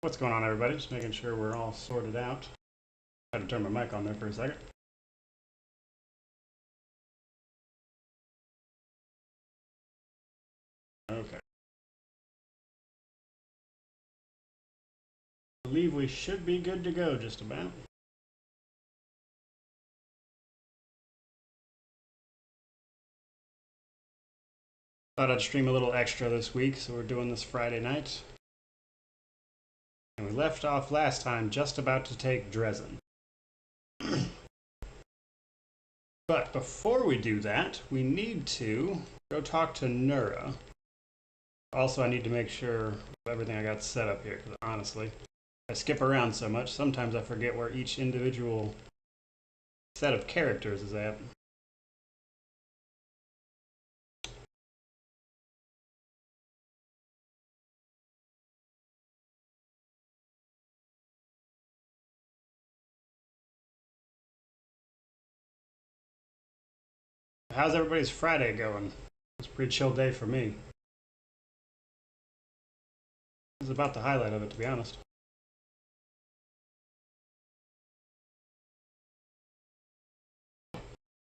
What's going on, everybody? Just making sure we're all sorted out. I had to turn my mic on there for a second. Okay. I believe we should be good to go just about. Thought I'd stream a little extra this week, so we're doing this Friday night. And we left off last time just about to take Drezen. But before we do that, we need to go talk to Nura. Also, I need to make sure everything I got set up here, because honestly, I skip around so much, sometimes I forget where each individual set of characters is at. How's everybody's Friday going? It's a pretty chill day for me. This is about the highlight of it, to be honest.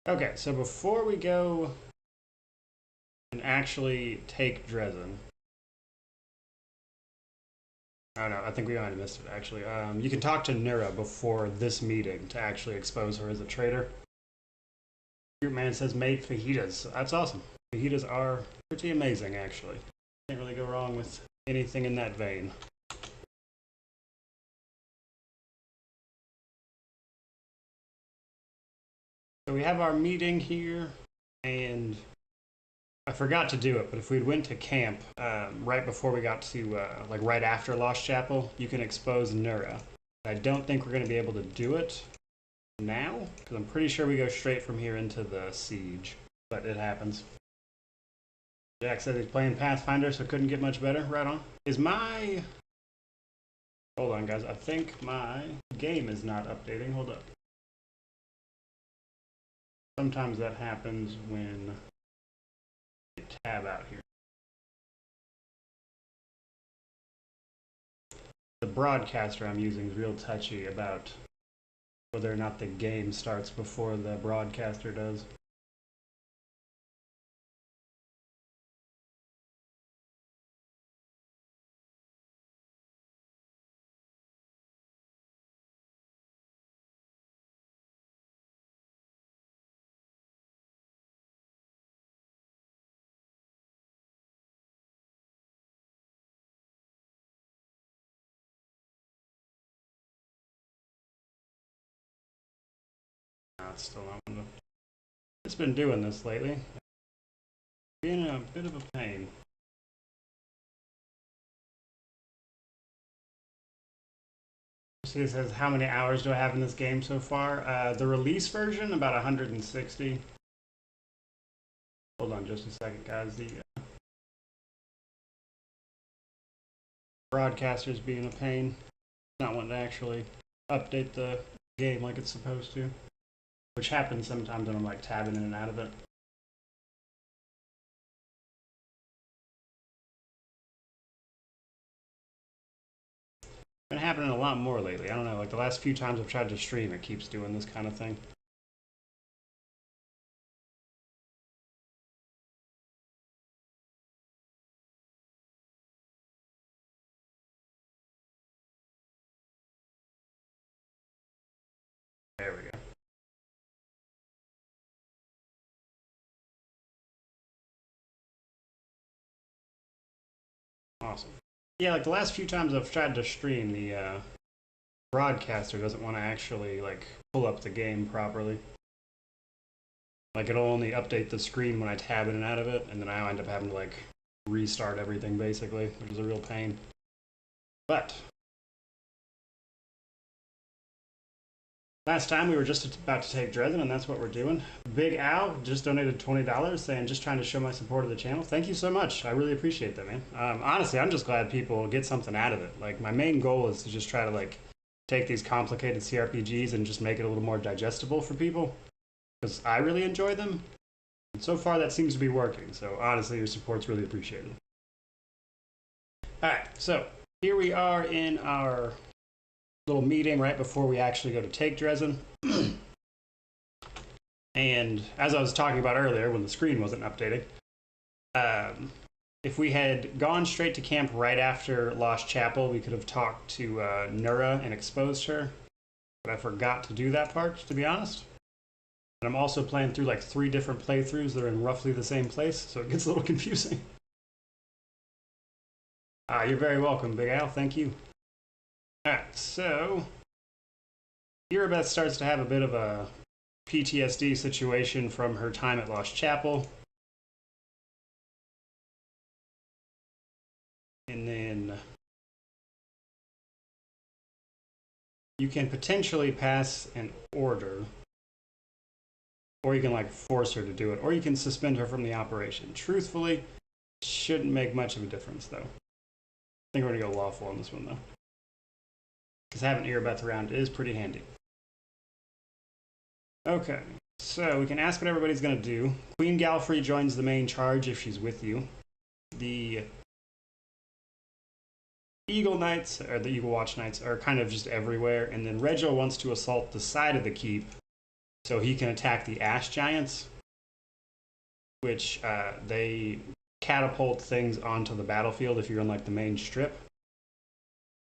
Okay, so before we go and actually take Drezen, oh no, I think we might have missed it actually. You can talk to Nura before this meeting to actually expose her as a traitor. Your man says made fajitas. That's awesome. Fajitas are pretty amazing, actually. Can't really go wrong with anything in that vein. So we have our meeting here, and I forgot to do it, but if we went to camp right before we got to, like right after Lost Chapel, you can expose Nura. I don't think we're going to be able to do it now, because I'm pretty sure we go straight from here into the siege, but it happens. Jack said he's playing Pathfinder, so couldn't get much better. Right on. Is my... Hold on, guys. I think my game is not updating. Hold up. Sometimes that happens when I tab out here. The broadcaster I'm using is real touchy about whether or not the game starts before the broadcaster does. It's still not. It's been doing this lately. Being a bit of a pain. See, it says how many hours do I have in this game so far? The release version, about 160. Hold on just a second, guys. The broadcaster's being a pain. Not wanting to actually update the game like it's supposed to. Which happens sometimes when I'm like tabbing in and out of it. Been happening a lot more lately. I don't know, like the last few times I've tried to stream, it keeps doing this kind of thing. There we go. Awesome. Yeah, like the last few times I've tried to stream, the broadcaster doesn't want to actually like pull up the game properly. Like it'll only update the screen when I tab in and out of it, and then I end up having to like restart everything basically, which is a real pain. But last time we were just about to take Drezen, and that's what we're doing. Big Al just donated $20 saying, just trying to show my support of the channel. Thank you so much. I really appreciate that, man. Honestly, I'm just glad people get something out of it. Like, my main goal is to just try to, like, take these complicated CRPGs and just make it a little more digestible for people. Because I really enjoy them. And so far, that seems to be working. So, honestly, your support's really appreciated. Alright, so here we are in our little meeting right before we actually go to take Drezen. And as I was talking about earlier when the screen wasn't updating, if we had gone straight to camp right after Lost Chapel, we could have talked to Nura and exposed her. But I forgot to do that part, to be honest. And I'm also playing through like 3 different playthroughs that are in roughly the same place, so it gets a little confusing. You're very welcome, Big Al. Thank you. Alright, so Yvette starts to have a bit of a PTSD situation from her time at Lost Chapel. And then you can potentially pass an order, or you can like force her to do it, or you can suspend her from the operation. Truthfully, shouldn't make much of a difference though. I think we're gonna go lawful on this one though, because having Yvette around is pretty handy. Okay, so we can ask what everybody's gonna do. Queen Galfrey joins the main charge if she's with you. The Eagle Knights, or the Eagle Watch Knights, are kind of just everywhere, and then Regil wants to assault the side of the keep so he can attack the Ash Giants, which they catapult things onto the battlefield if you're in like the main strip.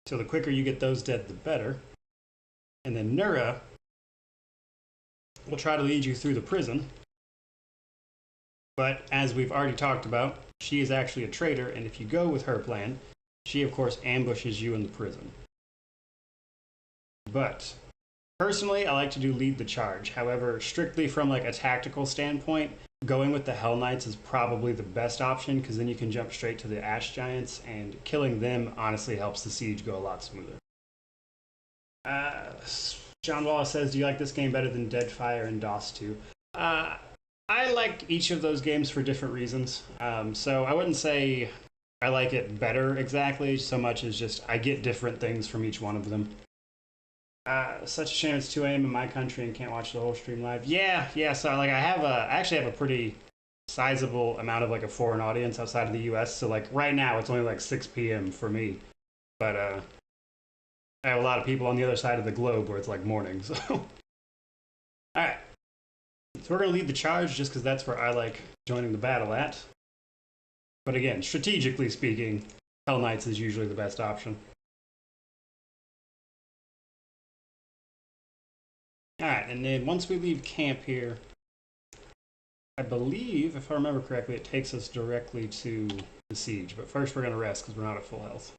So the quicker you get those dead, the better. And then Nura will try to lead you through the prison, but as we've already talked about, she is actually a traitor, and if you go with her plan, she, of course, ambushes you in the prison. But personally, I like to do lead the charge. However, strictly from like a tactical standpoint, going with the Hell Knights is probably the best option, because then you can jump straight to the Ash Giants, and killing them honestly helps the siege go a lot smoother. John Wallace says, do you like this game better than Deadfire and DOS 2? I like each of those games for different reasons. So I wouldn't say I like it better exactly, so much as just I get different things from each one of them. Such a shame it's 2 a.m. in my country and can't watch the whole stream live. Yeah, so like I actually have a pretty sizable amount of like a foreign audience outside of the US, so like right now it's only like 6 p.m. for me. But I have a lot of people on the other side of the globe where it's like morning, so. Alright. So we're gonna lead the charge just because that's where I like joining the battle at. But again, strategically speaking, Hell Knights is usually the best option. Alright, and then once we leave camp here, I believe, if I remember correctly, it takes us directly to the siege. But first we're going to rest because we're not at full health.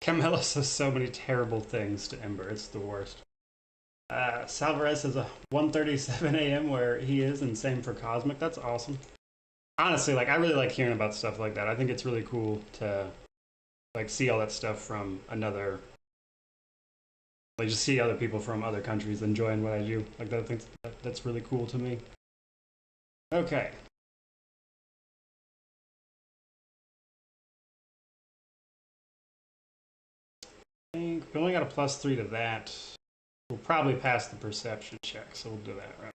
Camilla says so many terrible things to Ember. It's the worst. Salvarez says a 1:37 a.m. where he is, and same for Cosmic. That's awesome. Honestly, like I really like hearing about stuff like that. I think it's really cool to like see all that stuff from another, like just see other people from other countries enjoying what I do. Like that, I think that's really cool to me. Okay. I think we only got a +3 to that. We'll probably pass the perception check, so we'll do that, right?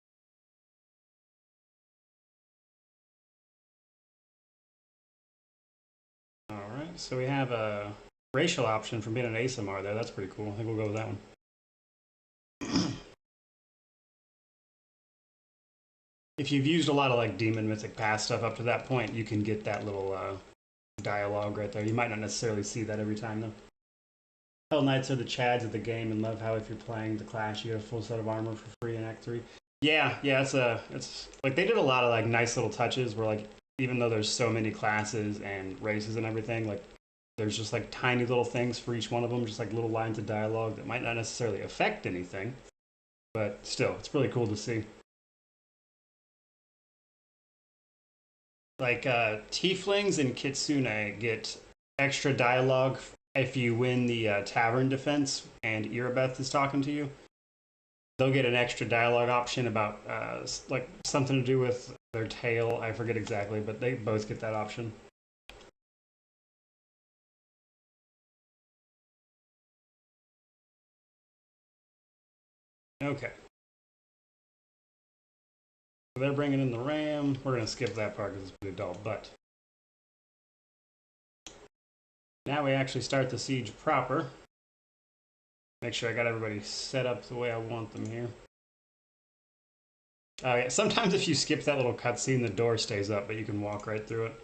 Alright, so we have a racial option from being an ASMR there. That's pretty cool. I think we'll go with that one. If you've used a lot of like Demon Mythic Pass stuff up to that point, you can get that little dialogue right there. You might not necessarily see that every time though. Hell Knights are the Chads of the game, and love how if you're playing the class, you get a full set of armor for free in Act 3. Yeah, it's like they did a lot of like nice little touches where like even though there's so many classes and races and everything, like there's just like tiny little things for each one of them, just like little lines of dialogue that might not necessarily affect anything, but still, it's really cool to see. Like Tieflings and Kitsune get extra dialogue if you win the tavern defense and Irabeth is talking to you. They'll get an extra dialogue option about like something to do with their tail. I forget exactly, but they both get that option. Okay. So they're bringing in the ram. We're going to skip that part because it's pretty dull, but now we actually start the siege proper. Make sure I got everybody set up the way I want them here. Oh yeah, sometimes if you skip that little cutscene, the door stays up, but you can walk right through it.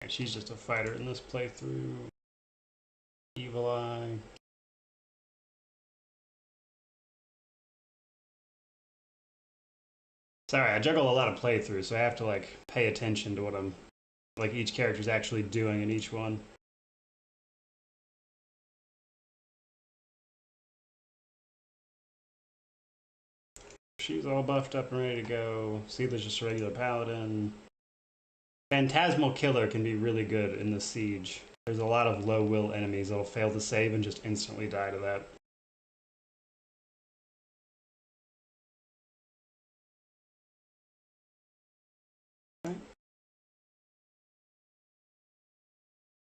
And she's just a fighter in this playthrough. Evil Eye. Sorry, I juggle a lot of playthroughs, so I have to like pay attention to what I'm, like each character's actually doing in each one. She's all buffed up and ready to go. Seetha's just a regular paladin. Phantasmal Killer can be really good in the siege. There's a lot of low will enemies that'll fail to save and just instantly die to that.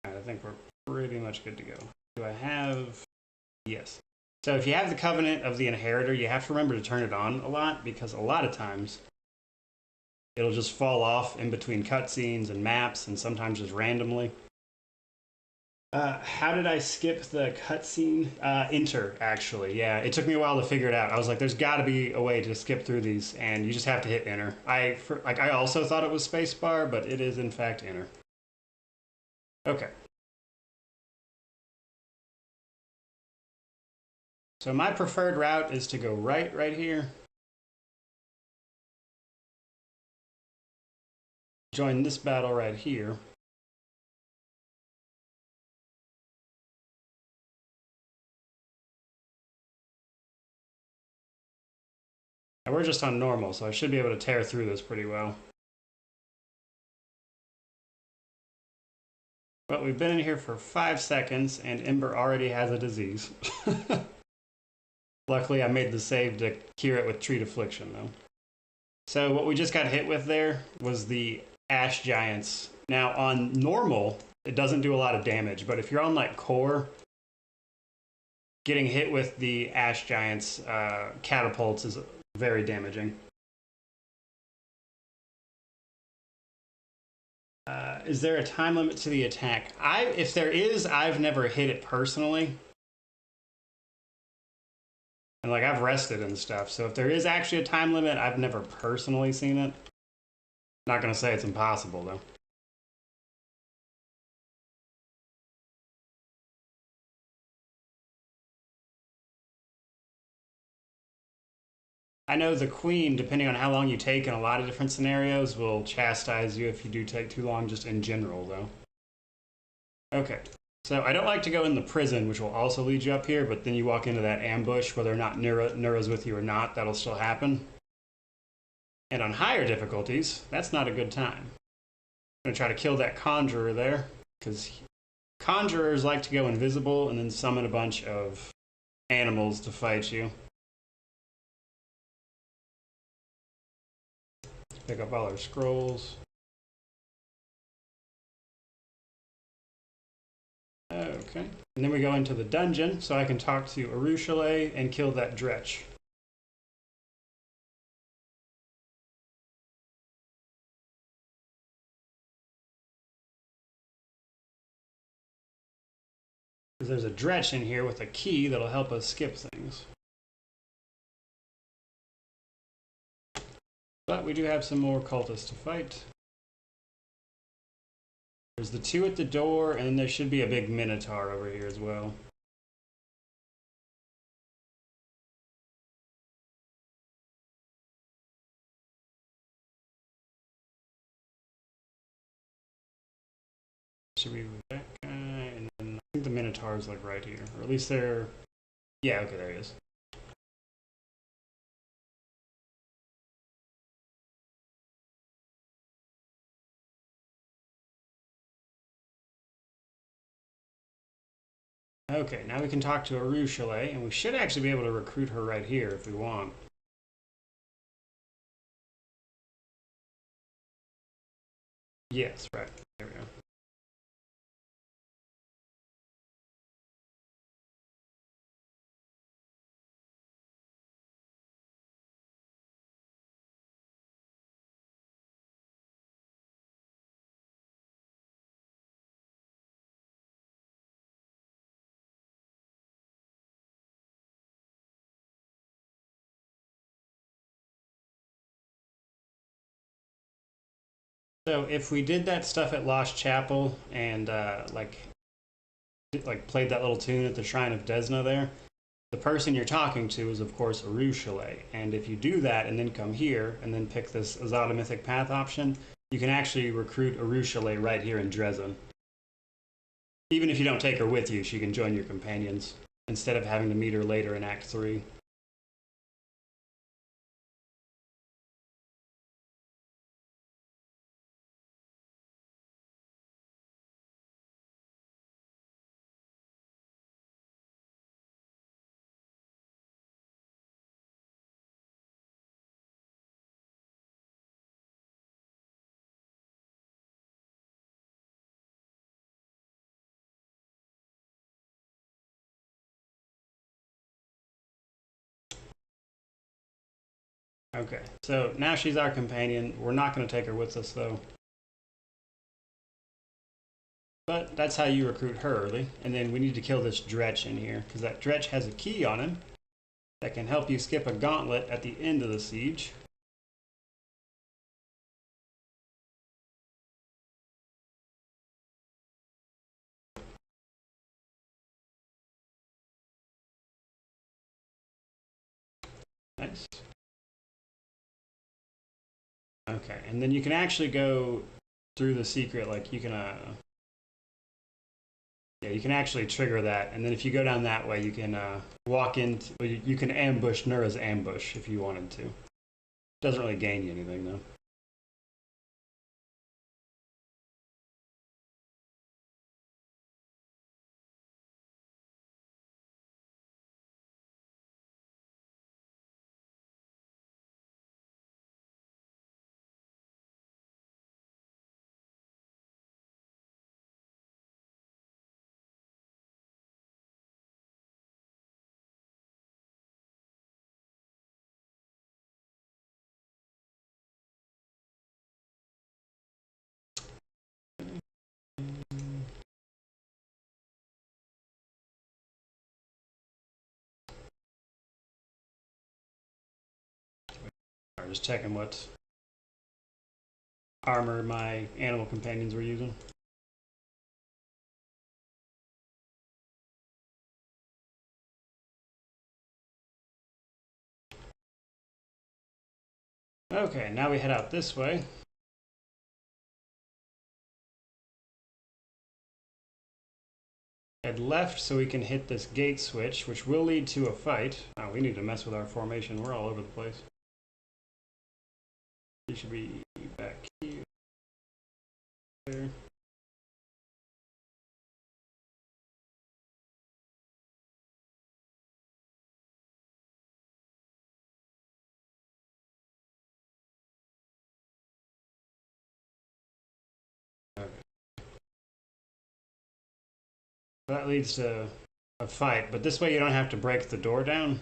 I think we're pretty much good to go. Do I have... Yes. So if you have the Covenant of the Inheritor, you have to remember to turn it on a lot, because a lot of times it'll just fall off in between cutscenes and maps, and sometimes just randomly. How did I skip the cutscene? Enter, actually. Yeah, it took me a while to figure it out. I was like, there's got to be a way to skip through these, and you just have to hit enter. I also thought it was spacebar, but it is in fact enter. Okay. So my preferred route is to go right here. Join this battle right here. And we're just on normal, so I should be able to tear through this pretty well. But we've been in here for 5 seconds, and Ember already has a disease. Luckily, I made the save to cure it with Treat Affliction, though. So what we just got hit with there was the Ash Giants. Now, on normal, it doesn't do a lot of damage, but if you're on, like, core, getting hit with the Ash Giants catapults is very damaging. Is there a time limit to the attack? If there is, I've never hit it personally. And like I've rested and stuff, so if there is actually a time limit, I've never personally seen it. Not gonna say it's impossible though. I know the Queen, depending on how long you take in a lot of different scenarios, will chastise you if you do take too long, just in general though. Okay. So I don't like to go in the prison, which will also lead you up here, but then you walk into that ambush, whether or not Neura's with you or not, that'll still happen. And on higher difficulties, that's not a good time. I'm going to try to kill that Conjurer there, because Conjurers like to go invisible and then summon a bunch of animals to fight you. Pick up all our scrolls. Okay, and then we go into the dungeon, so I can talk to Arushale and kill that Dretch. Because there's a Dretch in here with a key that'll help us skip things. But we do have some more cultists to fight. There's the 2 at the door, and then there should be a big Minotaur over here as well. Should we move that guy? And then I think the Minotaur is like right here. Or at least they're... Yeah, okay, there he is. Okay, now we can talk to Arushale, and we should actually be able to recruit her right here if we want. Yes, right. There we go. So if we did that stuff at Lost Chapel and like played that little tune at the Shrine of Desna there, the person you're talking to is of course Arushale. And if you do that and then come here and then pick this Azada Mythic Path option, you can actually recruit Arushale right here in Drezen. Even if you don't take her with you, she can join your companions instead of having to meet her later in Act 3. Okay, so now she's our companion. We're not going to take her with us, though. But that's how you recruit her early. And then we need to kill this Dretch in here, because that Dretch has a key on him that can help you skip a gauntlet at the end of the siege. Nice. Okay, and then you can actually go through the secret, like you can, yeah, you can actually trigger that, and then if you go down that way, you can walk into, you can ambush Nura's ambush if you wanted to. Doesn't really gain you anything, though. I'm just checking what armor my animal companions were using. Okay, now we head out this way. Head left so we can hit this gate switch, which will lead to a fight. Oh, we need to mess with our formation. We're all over the place. We should be back here. There. Okay. That leads to a fight, but this way you don't have to break the door down.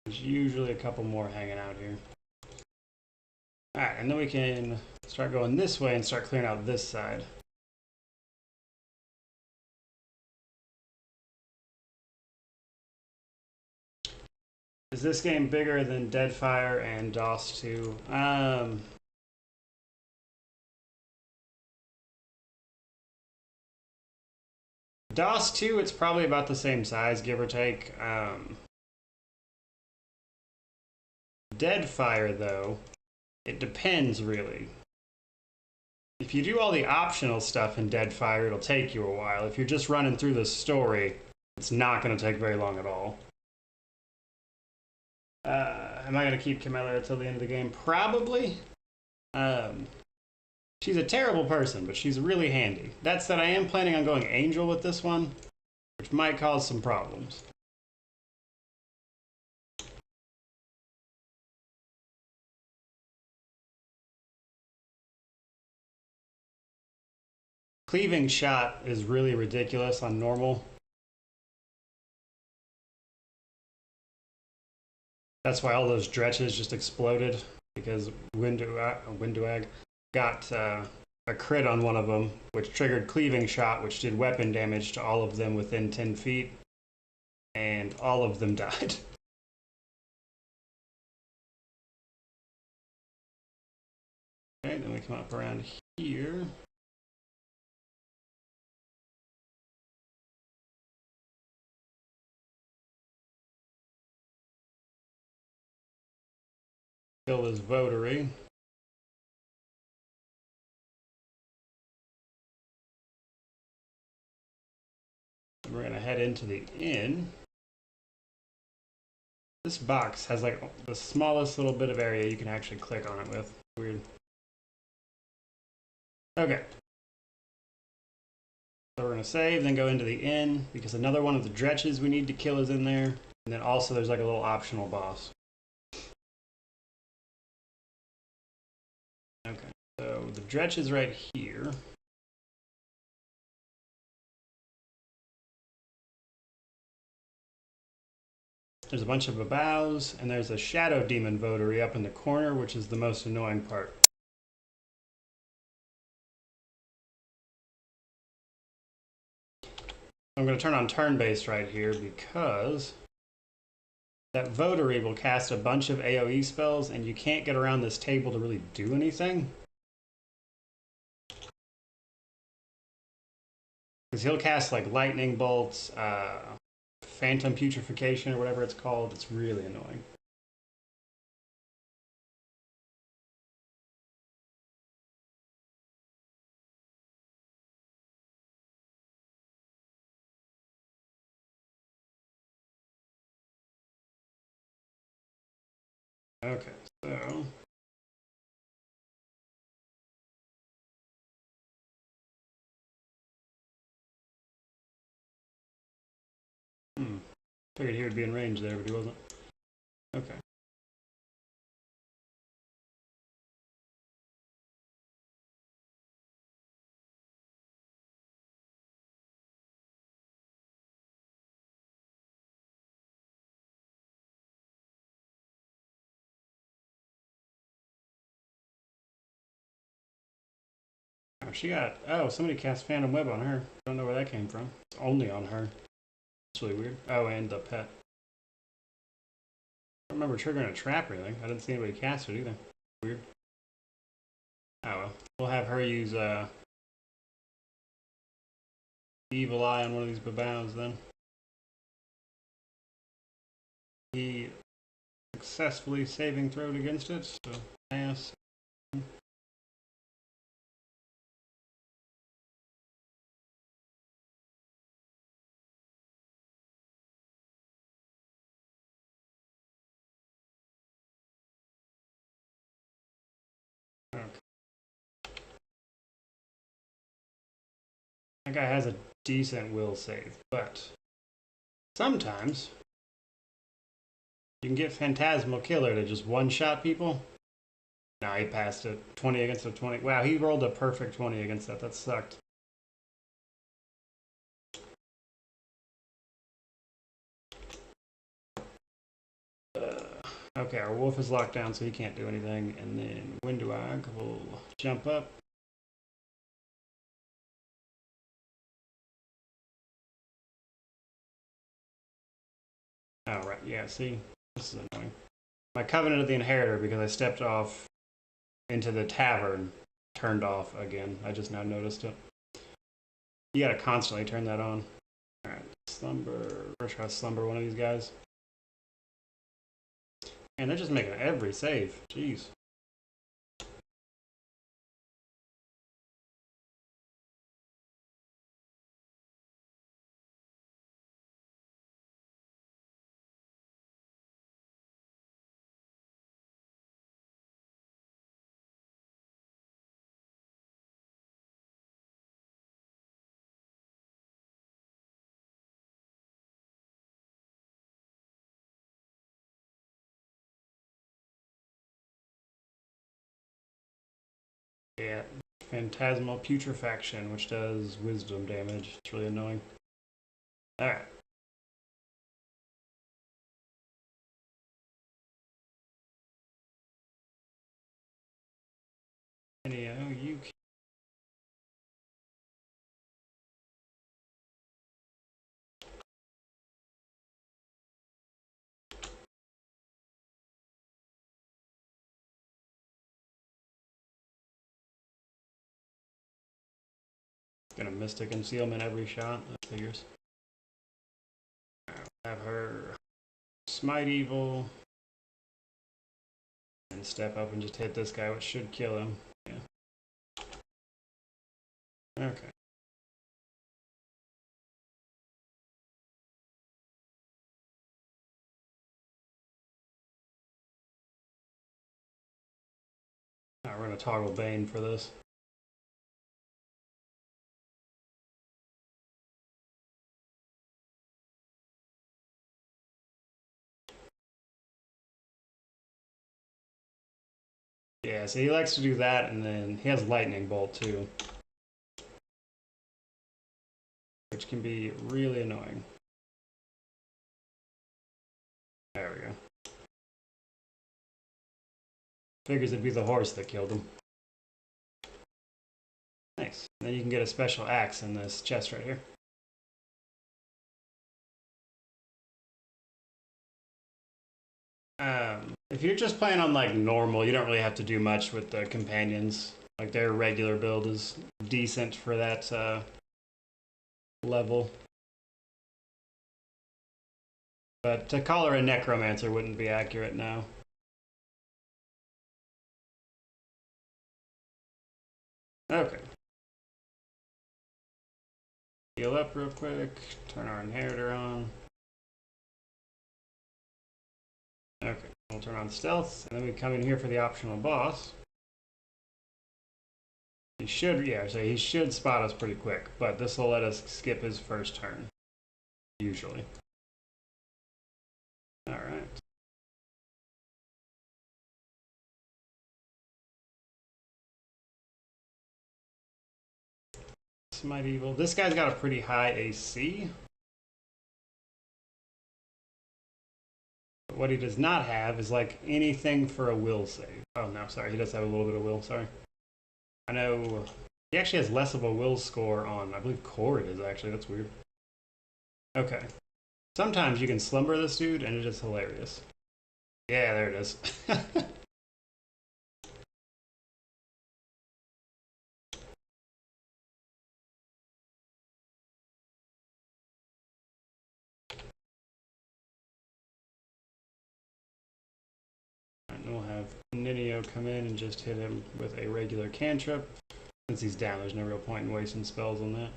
There's usually a couple more hanging out here. Alright, and then we can start going this way and start clearing out this side. Is this game bigger than Deadfire and DOS 2? DOS 2, it's probably about the same size, give or take. Deadfire, though, it depends, really. If you do all the optional stuff in Deadfire, it'll take you a while. If you're just running through the story, it's not going to take very long at all. Am I going to keep Camilla until the end of the game? Probably. She's a terrible person, but she's really handy. That said, I am planning on going Angel with this one, which might cause some problems. Cleaving shot is really ridiculous on normal. That's why all those dretches just exploded, because Winduag got a crit on one of them, which triggered cleaving shot, which did weapon damage to all of them within 10 feet, and all of them died. Okay, then we come up around here. Kill this votary. We're gonna head into the inn. This box has like the smallest little bit of area you can actually click on it with. Weird. Okay. So we're gonna save, then go into the inn, because another one of the dretches we need to kill is in there. And then also there's like a little optional boss. Okay, so the dretch is right here. There's a bunch of babaus, and there's a shadow demon votary up in the corner, which is the most annoying part. I'm going to turn on turn-based right here because that votary will cast a bunch of AoE spells, and you can't get around this table to really do anything. Because he'll cast like lightning bolts, phantom putrefaction, or whatever it's called. It's really annoying. Okay, so figured he would be in range there, but he wasn't. Okay. Oh, she got, oh, somebody cast Phantom Web on her. I don't know where that came from. It's only on her. It's really weird. Oh, and the pet. I don't remember triggering a trap or anything. I didn't see anybody cast it either. Weird. Oh well. We'll have her use Evil Eye on one of these babaus then. He successfully saving thrown against it, so pass. Okay. That guy has a decent will save, but sometimes you can get Phantasmal Killer to just one-shot people. No, he passed it. 20 against a 20. Wow, he rolled a perfect 20 against that. That sucked. Okay, our wolf is locked down, so he can't do anything. And then Winduag will jump up. Oh, right. Yeah, see? This is annoying. My Covenant of the Inheritor, because I stepped off into the tavern, turned off again. I just now noticed it. You gotta constantly turn that on. Alright, Slumber. First try to Slumber one of these guys. Man, they're just making every save. Jeez. Yeah, Phantasmal Putrefaction, which does wisdom damage. It's really annoying. Alright. Anyhow, you can Gonna Mystic Concealment every shot, that figures. Have her Smite Evil. And step up and just hit this guy, which should kill him. Yeah. Okay. We're going to toggle Bane for this. Yeah, so he likes to do that, and then he has Lightning Bolt too, which can be really annoying. There we go. Figures it'd be the horse that killed him. Nice. Then you can get a special axe in this chest right here. If you're just playing on like normal, you don't really have to do much with the companions. Like their regular build is decent for that level. But to call her a necromancer wouldn't be accurate now. Okay. Heal up real quick, turn our inheritor on. Okay, we'll turn on stealth, and then we come in here for the optional boss. He should, yeah, so he should spot us pretty quick, but this will let us skip his first turn, usually. Alright. Smite Evil. This guy's got a pretty high AC. What he does not have is like anything for a will save. Oh no, sorry, he does have a little bit of will, sorry. I know he actually has less of a will score on, I believe core it is actually, that's weird. Okay. Sometimes you can slumber this dude and it is hilarious. Yeah, there it is. We'll have Ninio come in and just hit him with a regular cantrip. Since he's down, there's no real point in wasting spells on that.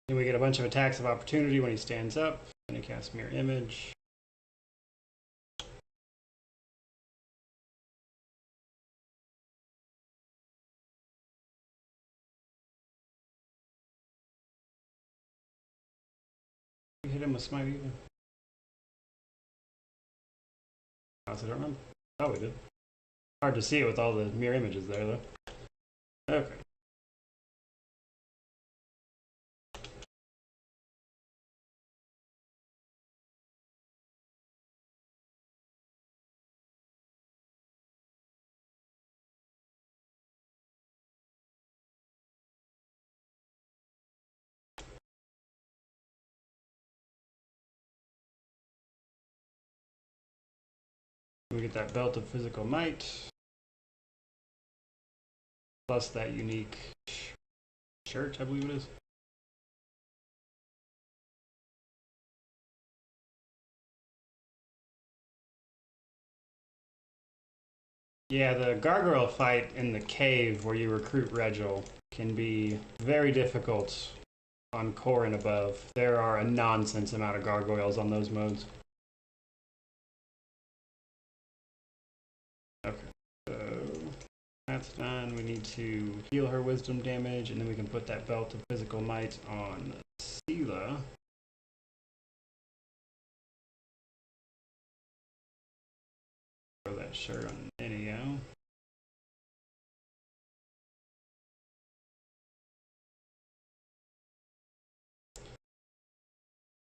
Then we get a bunch of attacks of opportunity when he stands up. Then he casts Mirror Image. We hit him with Smite Evil. I don't remember. Oh, we did. Hard to see it with all the mirror images there, though. Okay. We get that Belt of Physical Might, plus that unique shirt, I believe it is. Yeah, the gargoyle fight in the cave where you recruit Regil can be very difficult on core and above. There are a nonsense amount of gargoyles on those modes. Okay, so that's done. We need to heal her wisdom damage, and then we can put that Belt of Physical Might on Sela. Throw that shirt on Ninio.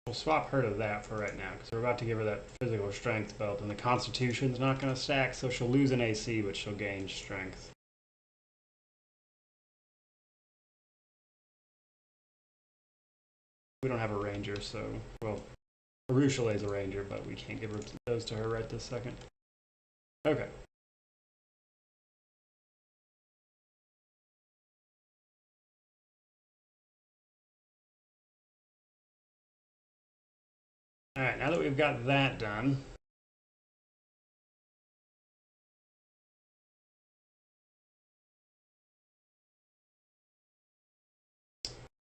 We'll swap her to that for right now, because we're about to give her that physical strength belt, and the constitution's not going to stack, so she'll lose an AC, but she'll gain strength. We don't have a ranger, so, well, Arushale's a ranger, but we can't give those to her right this second. Okay. Alright, now that we've got that done,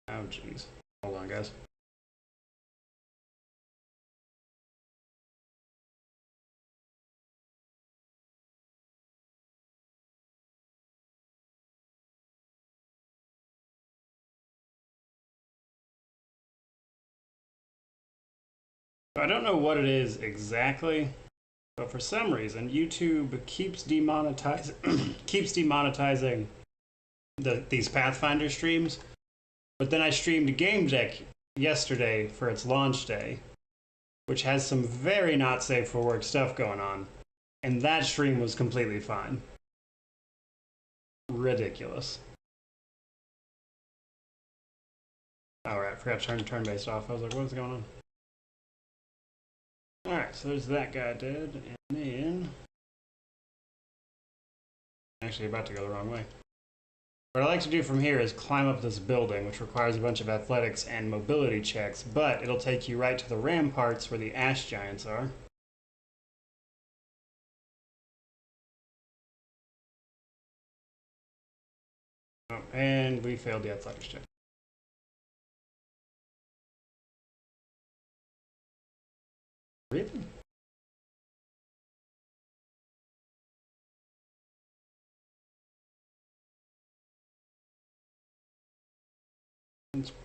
oh jeez. Hold on, guys. I don't know what it is exactly, but for some reason YouTube keeps demonetizing these Pathfinder streams. But then I streamed Game Deck yesterday for its launch day, which has some very not safe for work stuff going on, and that stream was completely fine. Ridiculous. Oh right, I forgot to turn turn-based off. I was like, what is going on? Alright, so there's that guy dead, and then... Actually about to go the wrong way. What I like to do from here is climb up this building, which requires a bunch of athletics and mobility checks, but it'll take you right to the ramparts where the ash giants are. Oh, and we failed the athletics check. Really?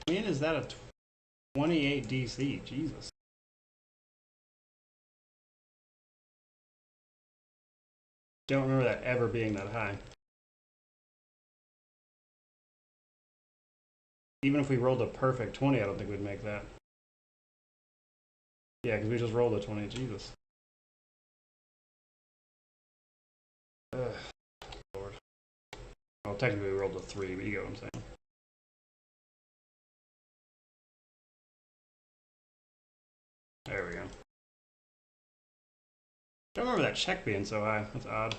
When is that a 28 DC? Jesus. Don't remember that ever being that high. Even if we rolled a perfect 20, I don't think we'd make that. Yeah, because we just rolled a 20. Jesus. Ugh. Lord. Well, technically we rolled a 3, but you get what I'm saying. There we go. Don't remember that check being so high. That's odd.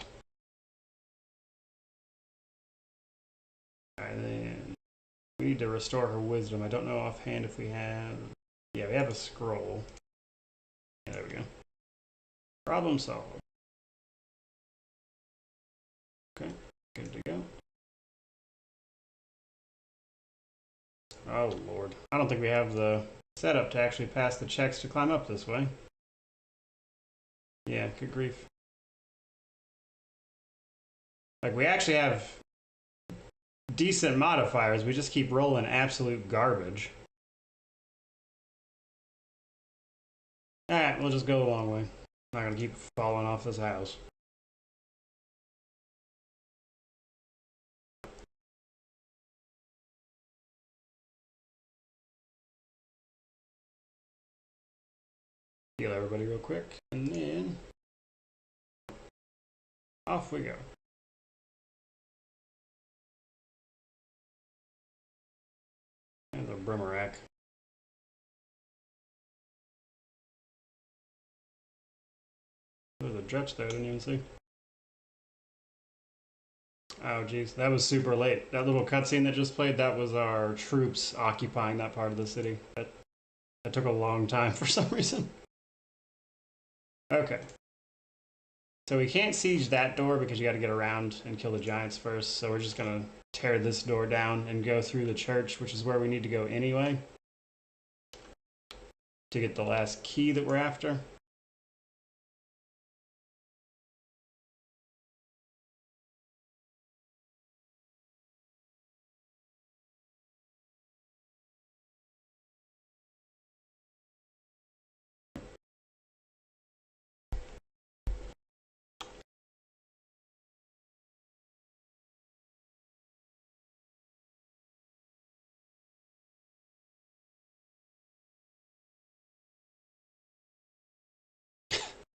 Alright, then we need to restore her wisdom. I don't know offhand if we have... Yeah, we have a scroll. Yeah, there we go. Problem solved. Okay, good to go. Oh, Lord. I don't think we have the setup to actually pass the checks to climb up this way. Yeah, good grief. Like, we actually have decent modifiers. We just keep rolling absolute garbage. Alright, we'll just go the long way. I'm not gonna keep falling off this house. Heal everybody real quick, and then off we go. And the Brimarack. There's a dretch there, I didn't even see. Oh geez, that was super late. That little cutscene that just played, that was our troops occupying that part of the city. That took a long time for some reason. Okay. So we can't siege that door because you got to get around and kill the giants first. So we're just going to tear this door down and go through the church, which is where we need to go anyway, to get the last key that we're after.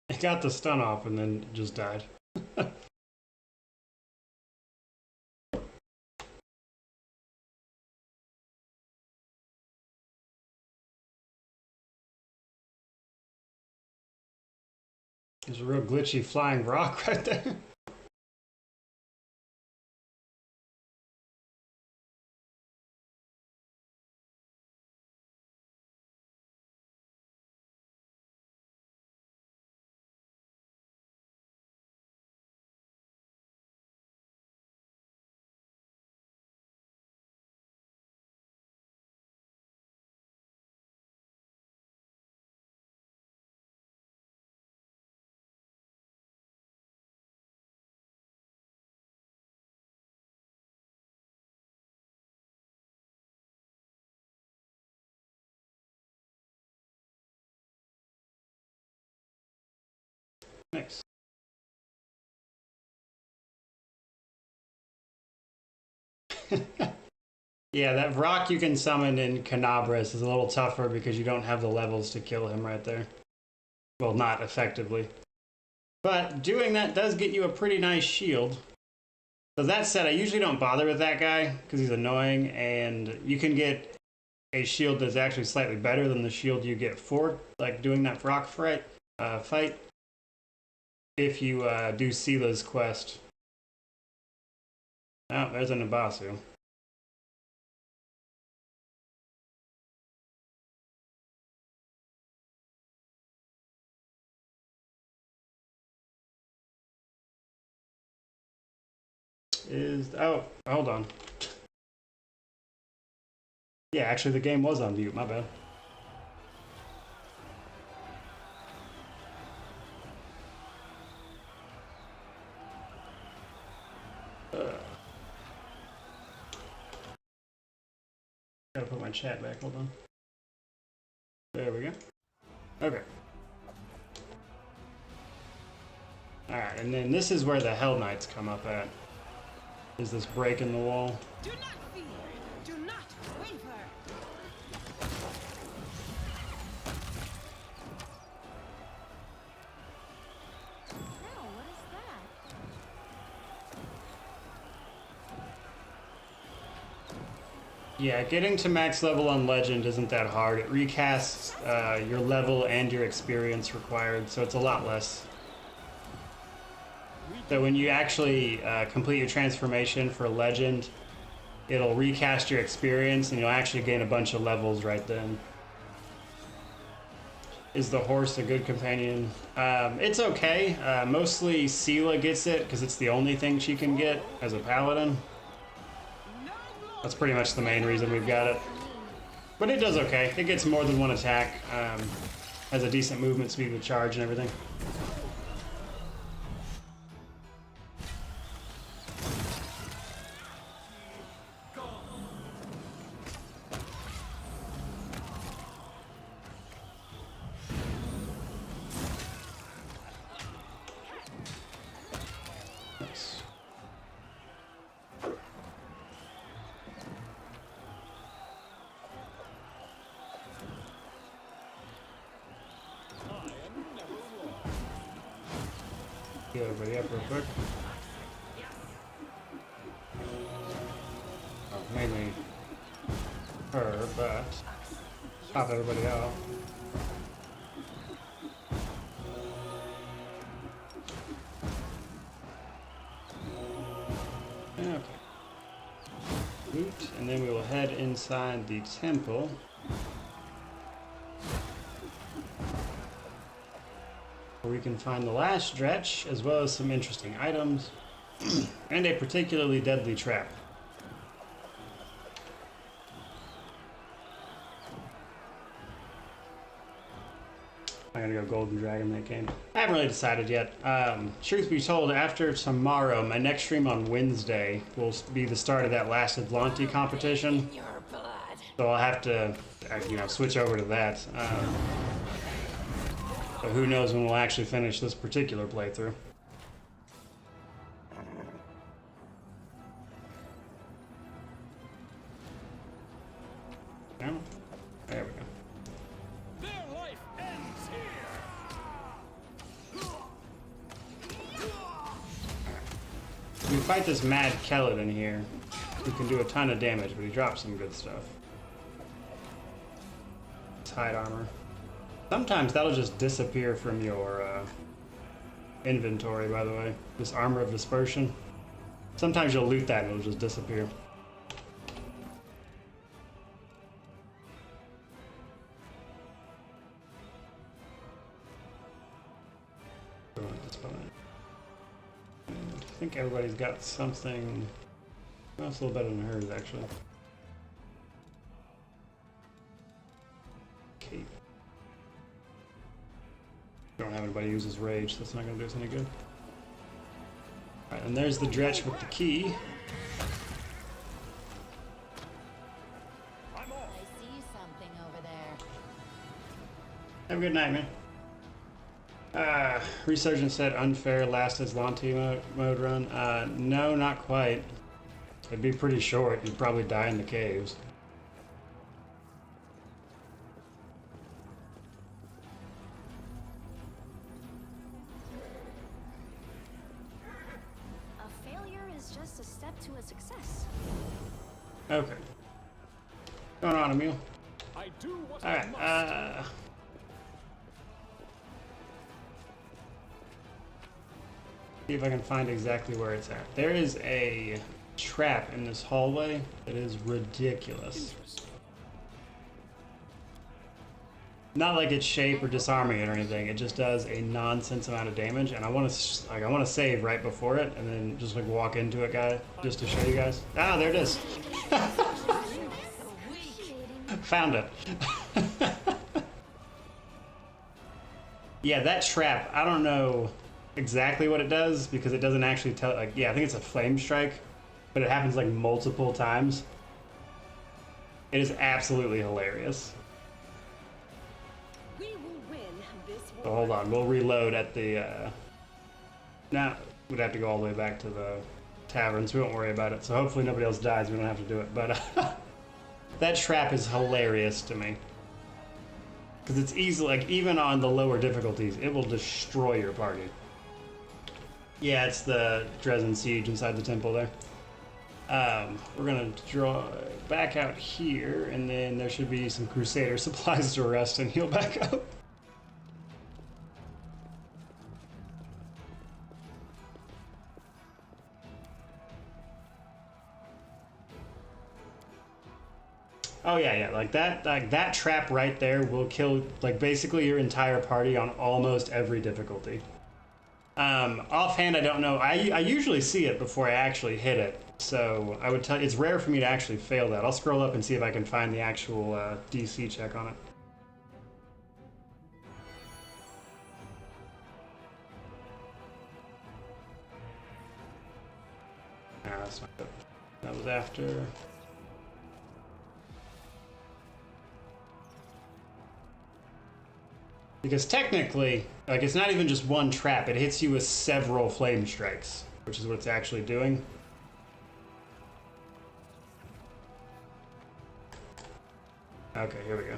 It got the stun off and then just died. There's a real glitchy flying rock right there. Nice. Yeah, that rock you can summon in Canabras is a little tougher because you don't have the levels to kill him right there. Well, not effectively. But doing that does get you a pretty nice shield. So that said, I usually don't bother with that guy because he's annoying, and you can get a shield that's actually slightly better than the shield you get for like doing that rock fight if you do Sila's quest. Oh, there's a Nabasu. Oh, hold on. Yeah, actually the game was on mute, my bad. Gotta put my chat back, hold on. There we go. Okay. Alright, and then this is where the Hell Knights come up at. Is this break in the wall? Do not fear. Do not waver. Oh, what is that? Yeah, getting to max level on Legend isn't that hard. It recasts your level and your experience required, so it's a lot less. So when you actually complete your transformation for Legend, it'll recast your experience and you'll actually gain a bunch of levels right then. Is the horse a good companion? It's okay. Mostly Sela gets it because it's the only thing she can get as a paladin. That's pretty much the main reason we've got it. But it does okay. It gets more than one attack. Has a decent movement speed with charge and everything. Get everybody up real quick. Oh, mainly her, but pop everybody out. Okay. Loot, and then we will head inside the temple. We can find the last stretch, as well as some interesting items, and a particularly deadly trap. I'm gonna go Golden Dragon that game. I haven't really decided yet. Truth be told, after tomorrow, my next stream on Wednesday will be the start of that Last Atlanti competition. So I'll have to, switch over to that. So who knows when we'll actually finish this particular playthrough. No? There we go. Their life ends here. We fight this mad Kellet in here, who can do a ton of damage, but he drops some good stuff. Tide armor. Sometimes that'll just disappear from your inventory, by the way. This armor of dispersion. Sometimes you'll loot that and it'll just disappear. I think everybody's got something. Well, it's a little better than hers, actually. Cape. Don't have anybody use his rage, so that's not going to do us any good. Alright, and there's the dretch with the key. I see something over there. Have a good night, man. Resurgence said unfair last Aslanti mode run. No, not quite. It'd be pretty short. You'd probably die in the caves. A failure is just a step to a success. Okay. What's going on, Emil? I do what I Alright, must. See if I can find exactly where it's at. There is a trap in this hallway that is ridiculous. Not like its shape or disarming it or anything. It just does a nonsense amount of damage, and I want to I want to save right before it, and then just like walk into it, guy, just to show you guys. Ah, there it is. Found it. Yeah, that trap. I don't know exactly what it does because it doesn't actually tell. Like, yeah, I think it's a flame strike, but it happens like multiple times. It is absolutely hilarious. We will win this war. So hold on, we'll reload at the. Now we'd have to go all the way back to the taverns. We won't worry about it. So hopefully nobody else dies. We don't have to do it. But that trap is hilarious to me because it's easy. Like even on the lower difficulties, it will destroy your party. Yeah, it's the Drezen siege inside the temple there. We're gonna draw back out here, and then there should be some Crusader supplies to rest and heal back up. Oh yeah, like that trap right there will kill like basically your entire party on almost every difficulty. Offhand, I don't know. I usually see it before I actually hit it, so I would tell you it's rare for me to actually fail that. I'll scroll up and see if I can find the actual DC check on it. Ah, that's not good. That was after. Because technically, like, it's not even just one trap. It hits you with several flame strikes, which is what it's actually doing. Okay, here we go.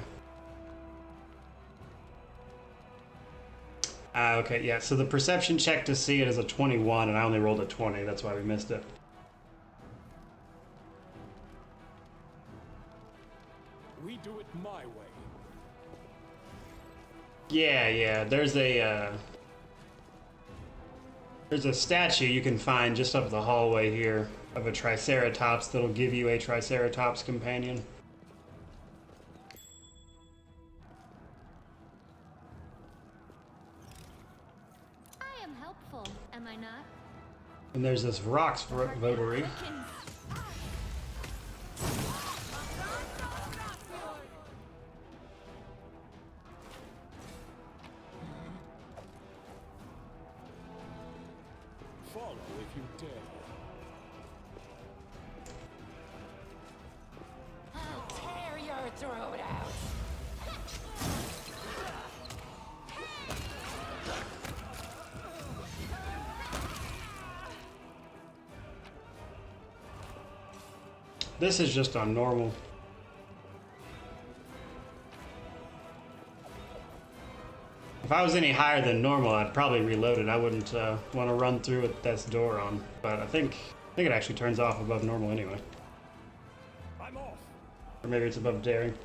Okay, yeah, so the perception check to see it is a 21, and I only rolled a 20. That's why we missed it. We do it my way. Yeah, there's a statue you can find just up the hallway here of a Triceratops that'll give you a Triceratops companion. I am helpful, am I not? And there's this rocks votary. Follow if you dare. I'll tear your throat out. This is just on normal. If I was any higher than normal, I'd probably reload it. I wouldn't want to run through with this door on, but I think it actually turns off above normal anyway. I'm off. Or maybe it's above daring.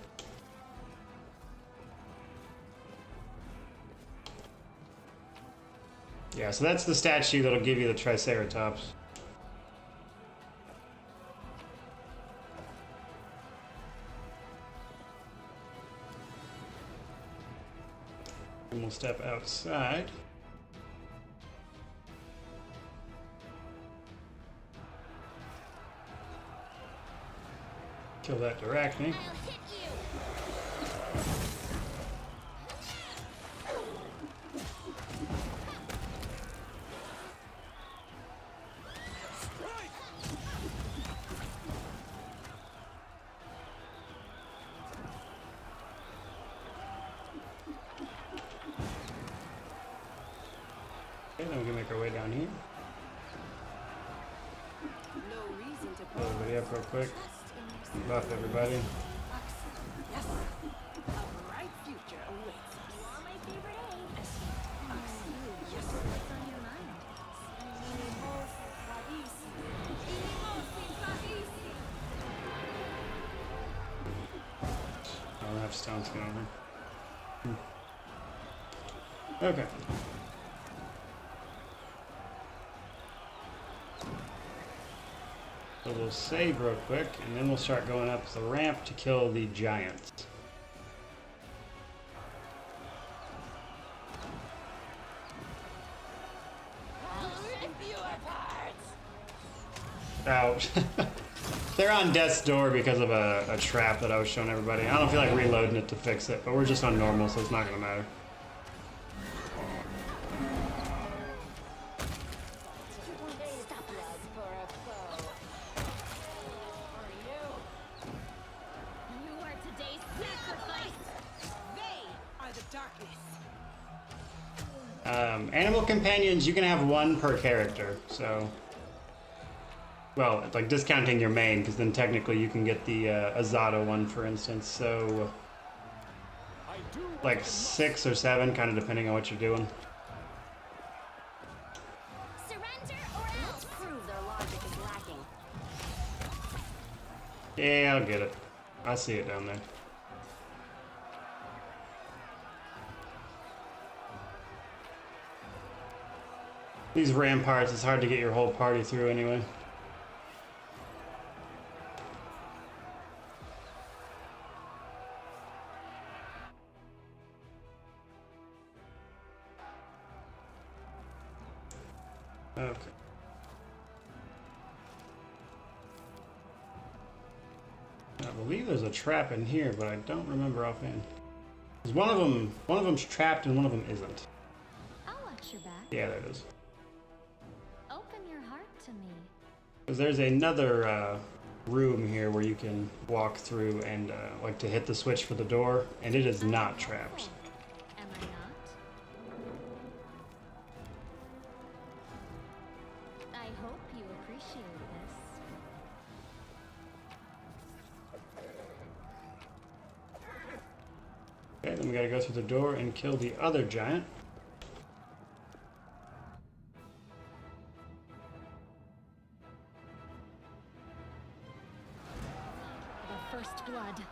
Yeah, so that's the statue that'll give you the Triceratops. And we'll step outside. Kill that Arachne. I'll hit you. Okay, then we can make our way down here. No reason to Blow everybody up real quick. Buff everybody. Yes. A bright future awaits. You are my favorite age. Yes. What's on your mind? I don't have stones to get over. Okay. So we'll save real quick, and then we'll start going up the ramp to kill the giants. Ouch. They're on death's door because of a trap that I was showing everybody. I don't feel like reloading it to fix it, but we're just on normal, so it's not going to matter. You are today's sacrifice. They are the darkness. Animal companions, you can have one per character, so... Well, it's like discounting your main, because then technically you can get the Azada one, for instance, so... Like 6 or 7, kind of depending on what you're doing. Surrender or Let's prove their logic is lacking. Yeah, I'll get it. I see it down there. These ramparts, it's hard to get your whole party through anyway. Okay. I believe there's a trap in here, but I don't remember offhand. 'Cause one of them's trapped and one of them isn't. I'll watch your back. Yeah, there it is. Open your heart to me. Because there's another room here where you can walk through and like to hit the switch for the door, and it is not trapped. Am I not? I hope you appreciate this. Okay, then we gotta go through the door and kill the other giant. The first blood.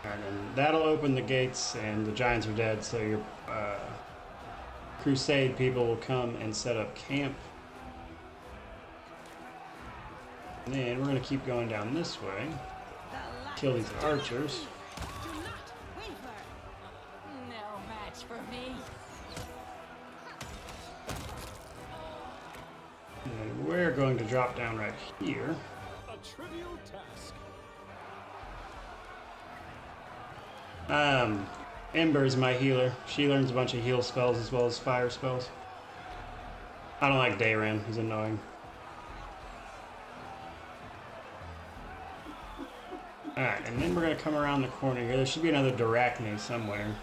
And then that'll open the gates, and the giants are dead, so your crusade people will come and set up camp. And then we're gonna keep going down this way. Kill these archers. Do not waver. No match for me. And then we're going to drop down right here. A trivial task. Ember is my healer. She learns a bunch of heal spells as well as fire spells. I don't like Dayran, he's annoying. Alright, and then we're going to come around the corner here. There should be another Arachne somewhere.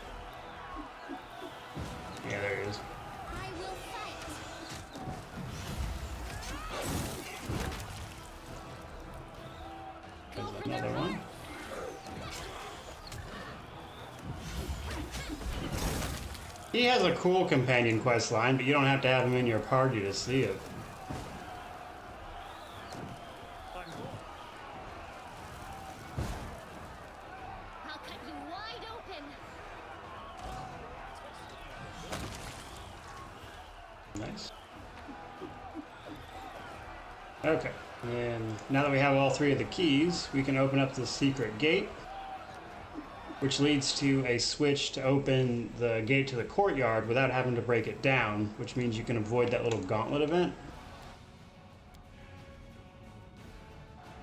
Yeah, there he is. I will fight. There's another one. He has a cool companion quest line, but you don't have to have him in your party to see it. Nice. Okay, and now that we have all three of the keys, we can open up the secret gate, which leads to a switch to open the gate to the courtyard without having to break it down, which means you can avoid that little gauntlet event.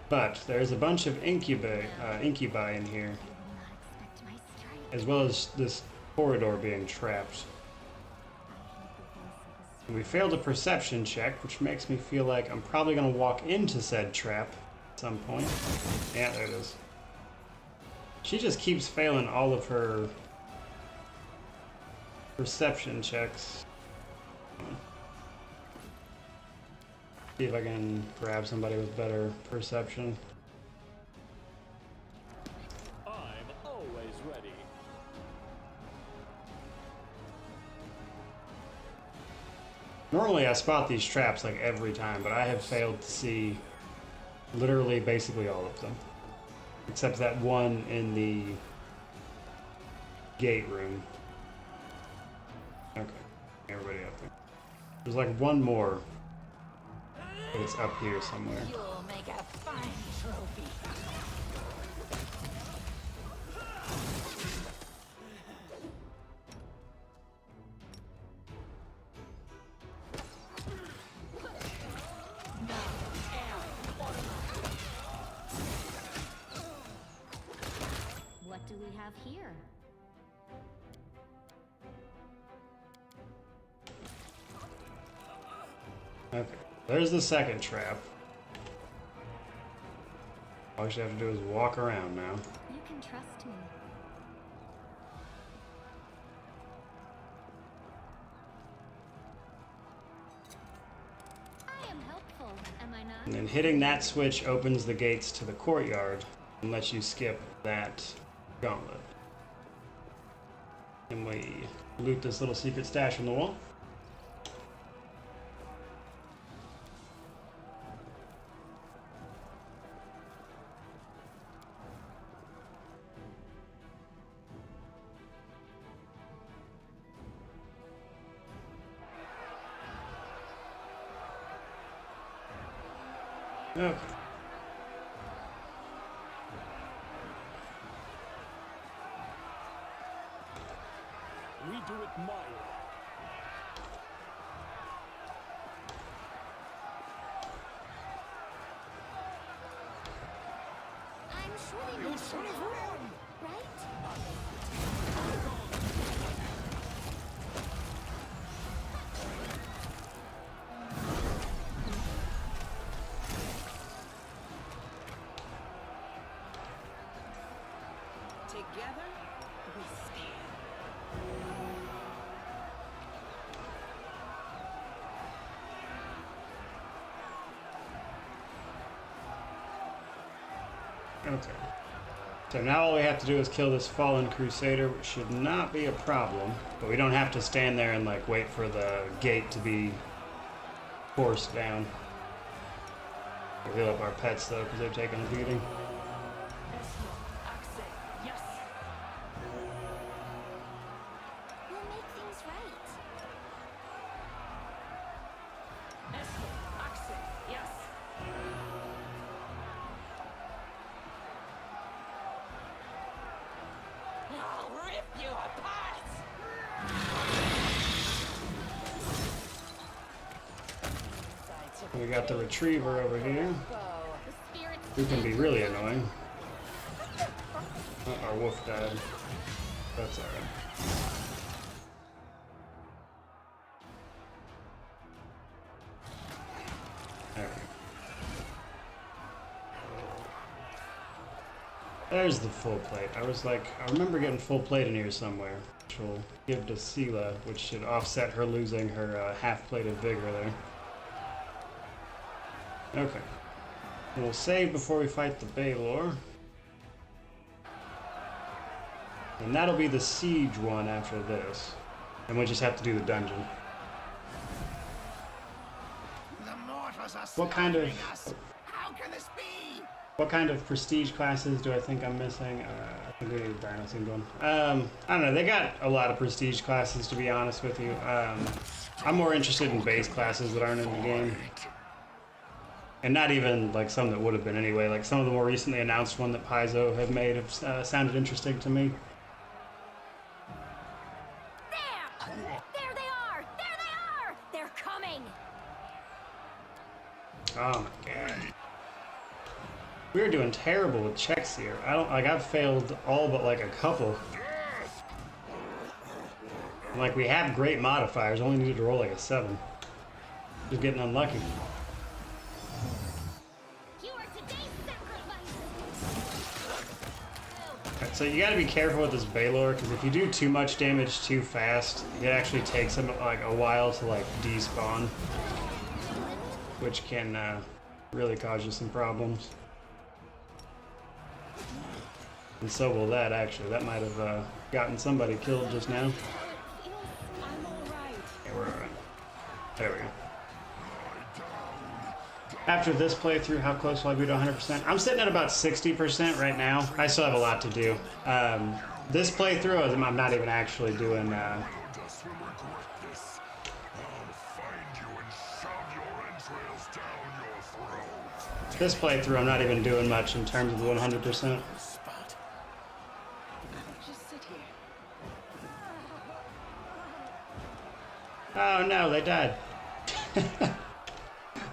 But there's a bunch of incubi in here, as well as this corridor being trapped. And we failed a perception check, which makes me feel like I'm probably going to walk into said trap at some point. Yeah, there it is. She just keeps failing all of her perception checks. See if I can grab somebody with better perception. I'm always ready. Normally I spot these traps like every time, but I have failed to see literally basically all of them. Except that one in the gate room. Okay, everybody up there. There's like one more, but it's up here somewhere. You'll make a fine trophy. What do we have here? Okay, there's the second trap. All you have to do is walk around now. You can trust me. I am helpful, am I not? And then hitting that switch opens the gates to the courtyard and lets you skip that gauntlet. And we loot this little secret stash on the wall. Okay. We do it my way. I'm sure they You need should have run! right? Together, we stand. Okay. So now all we have to do is kill this fallen crusader, which should not be a problem. But we don't have to stand there and like wait for the gate to be forced down. We'll heal up our pets though, because they're taking a beating. Yes. We'll make things right. Yes. I'll rip you apart. We got the retriever over here, The spirits who can be really annoying. Our wolf died. That's alright. There we go. There's the full plate. I remember getting full plate in here somewhere, which will give to Sela, which should offset her losing her half plate of vigor there. Okay. We'll save before we fight the Baylor. And that'll be the siege one after this. And we'll just have to do the dungeon. What kind of... How can this be? What kind of prestige classes do I think I'm missing? I do need a dino scene going. I don't know. They got a lot of prestige classes, to be honest with you. I'm more interested in base classes that aren't in the game. And not even like some that would have been anyway. Like some of the more recently announced one that Paizo have made have sounded interesting to me. There! There they are! There they are! They're coming! Oh my god. We are doing terrible with checks here. I've failed all but like a couple. Like we have great modifiers, only needed to roll like a 7. Just getting unlucky. You are today's sacrifice. So you got to be careful with this Baylor, because if you do too much damage too fast, it actually takes him like a while to like despawn, which can really cause you some problems. And so will that actually. That might have gotten somebody killed just now. I'm alright. Okay, we're alright. There we go. After this playthrough, how close will I be to 100%? I'm sitting at about 60% right now. I still have a lot to do. This playthrough, I'm not even actually doing... This playthrough, I'm not even doing much in terms of the 100%. Just sit here. Oh no, they died.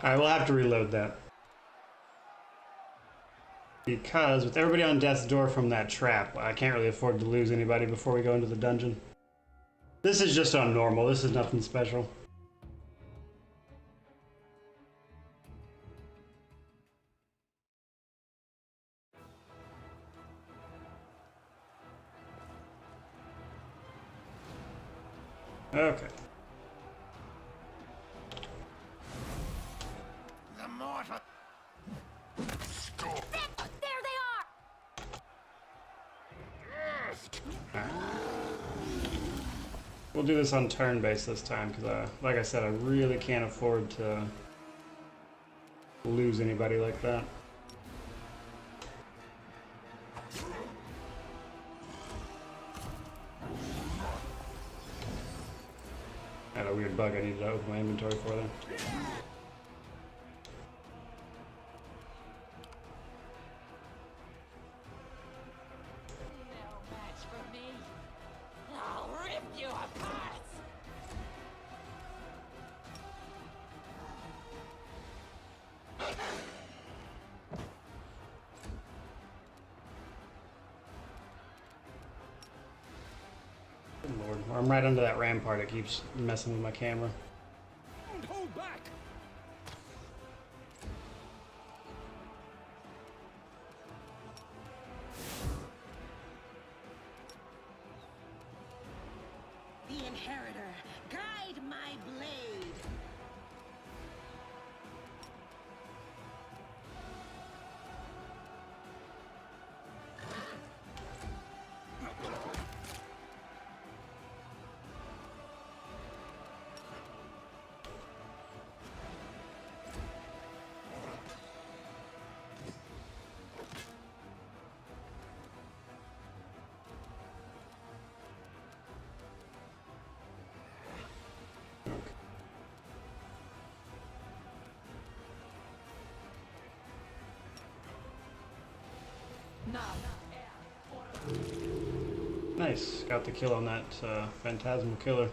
Alright, we'll have to reload that. Because with everybody on death's door from that trap, I can't really afford to lose anybody before we go into the dungeon. This is just on normal, this is nothing special. Okay. There they are! We'll do this on turn-based this time, because like I said, I really can't afford to lose anybody like that. I had a weird bug I needed to open my inventory for them. No match for me. I'll rip you apart! Good lord. I'm right under that rampart. It keeps messing with my camera. Don't hold back! The Inheritor, guide my blade! Nice. Got the kill on that phantasmal killer.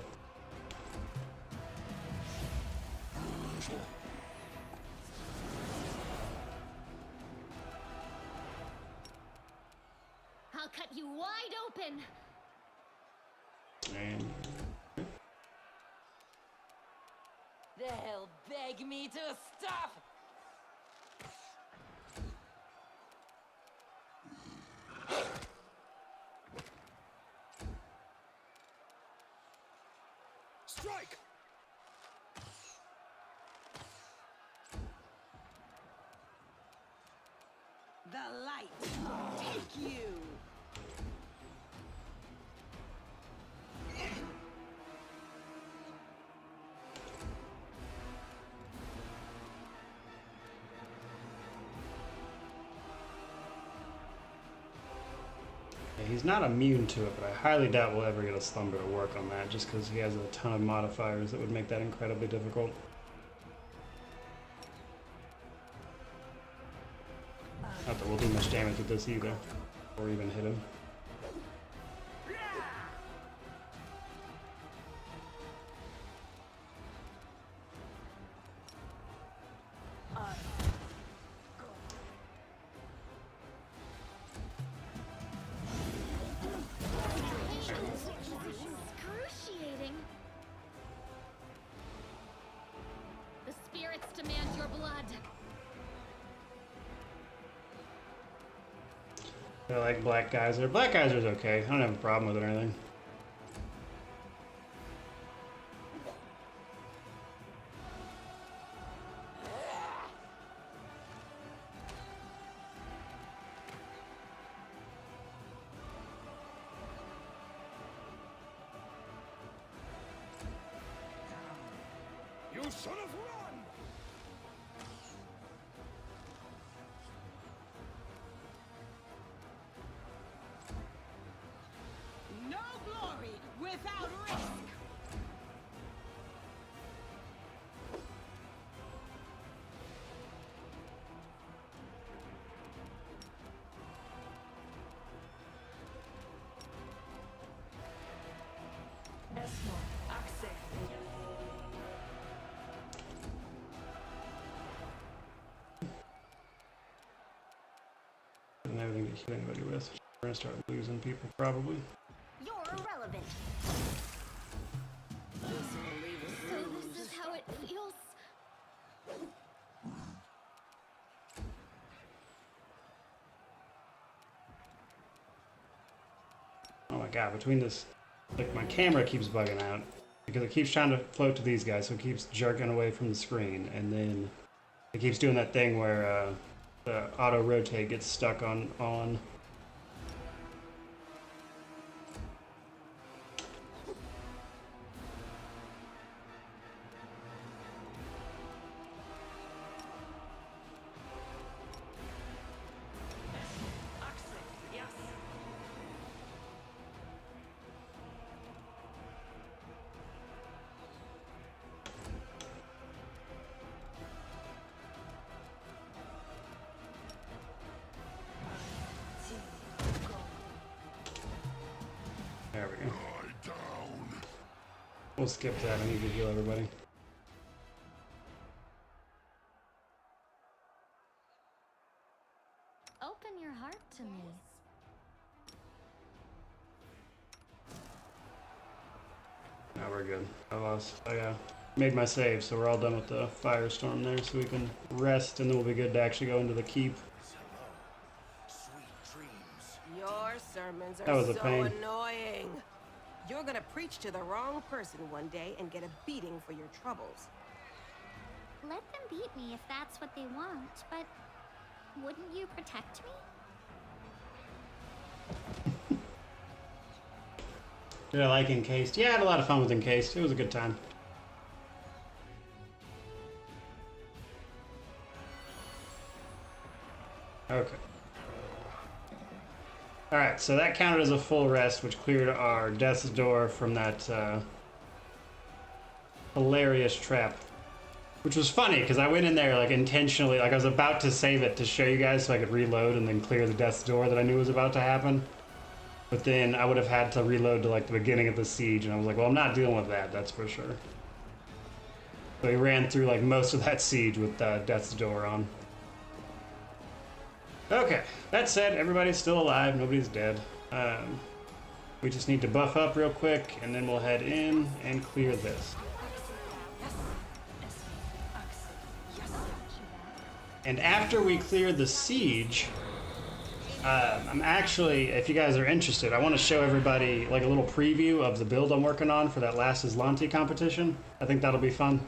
I'll cut you wide open. And They'll beg me to stop! Strike! The light! Take you! Yeah, he's not immune to it, but I highly doubt we'll ever get a slumber to work on that, just because he has a ton of modifiers that would make that incredibly difficult. Not that we'll do much damage with this either, or even hit him. Excruciating. The spirits demand your blood. I like Black Geyser. Black Geyser's okay. I don't have a problem with it or anything. You should have run! No glory without risk. And everything to hit anybody with. We're gonna start losing people probably. You're irrelevant. So this is how it feels. Oh my god, between this, like my camera keeps bugging out because it keeps trying to float to these guys, so it keeps jerking away from the screen, and then it keeps doing that thing where the auto rotate gets stuck on. There we go. We'll skip that. I need to heal everybody. Open your heart to me. Now we're good. I made my save, so we're all done with the firestorm there, so we can rest, and then we'll be good to actually go into the keep. Your sermons That are was a so pain. annoying. You're gonna preach to the wrong person one day and get a beating for your troubles. Let them beat me if that's what they want, but wouldn't you protect me? Did I like Encased? Yeah, I had a lot of fun with Encased. It was a good time. Okay. Alright, so that counted as a full rest, which cleared our death's door from that hilarious trap. Which was funny, because I went in there like intentionally, like I was about to save it to show you guys so I could reload and then clear the death's door that I knew was about to happen. But then I would have had to reload to like the beginning of the siege, and I was like, well, I'm not dealing with that, that's for sure. So he ran through like most of that siege with death's door on. Okay, that said, everybody's still alive, nobody's dead. We just need to buff up real quick, and then we'll head in and clear this. And after we clear the siege, I'm actually, if you guys are interested, I want to show everybody like a little preview of the build I'm working on for that last Islanti competition. I think that'll be fun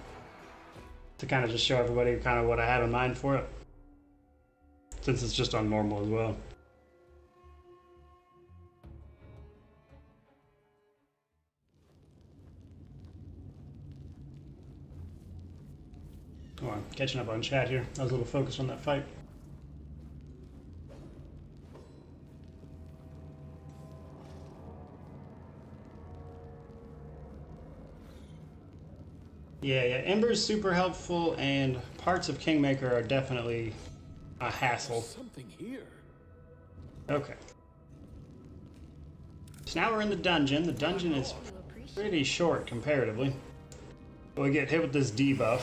to kind of just show everybody kind of what I have in mind for it, since it's just on normal as well. Come on, catching up on chat here. I was a little focused on that fight. Yeah, Ember's super helpful, and parts of Kingmaker are definitely a hassle. Something here. Okay. So now we're in the dungeon. The dungeon is pretty short comparatively. But we get hit with this debuff.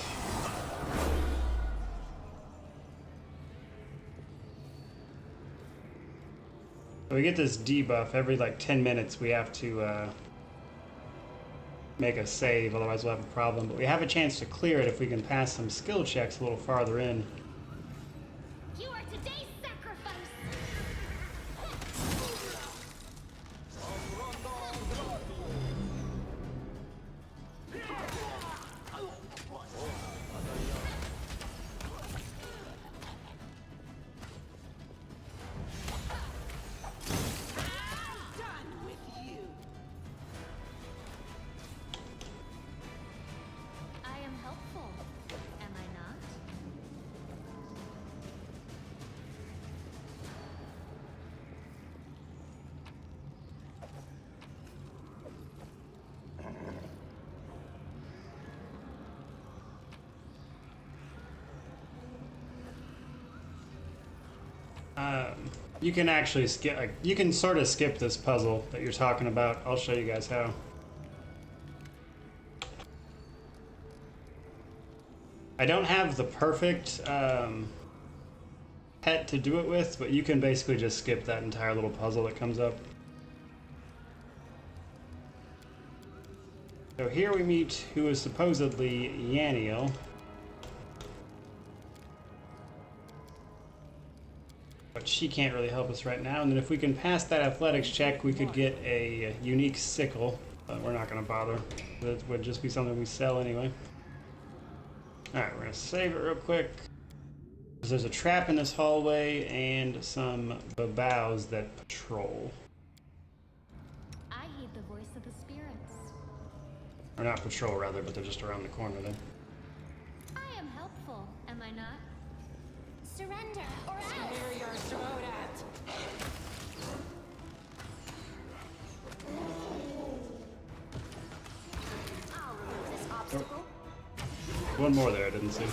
We get this debuff every like 10 minutes. We have to make a save, otherwise we'll have a problem. But we have a chance to clear it if we can pass some skill checks a little farther in. You are today's sacrifice! I am helpful, am I not? You can actually skip, like, you can sort of skip this puzzle that you're talking about. I'll show you guys how. I don't have the perfect pet to do it with, but you can basically just skip that entire little puzzle that comes up. So here we meet who is supposedly Yaniel. But she can't really help us right now. And then if we can pass that athletics check, we could get a unique sickle. But we're not going to bother. That would just be something we sell anyway. Alright, we're going to save it real quick. There's a trap in this hallway and some babows that patrol. I heed the voice of the spirits. Or not patrol, rather, but they're just around the corner then. I am helpful, am I not? Surrender, or else! Where your throat at? I'll remove this obstacle. One more there, I didn't see.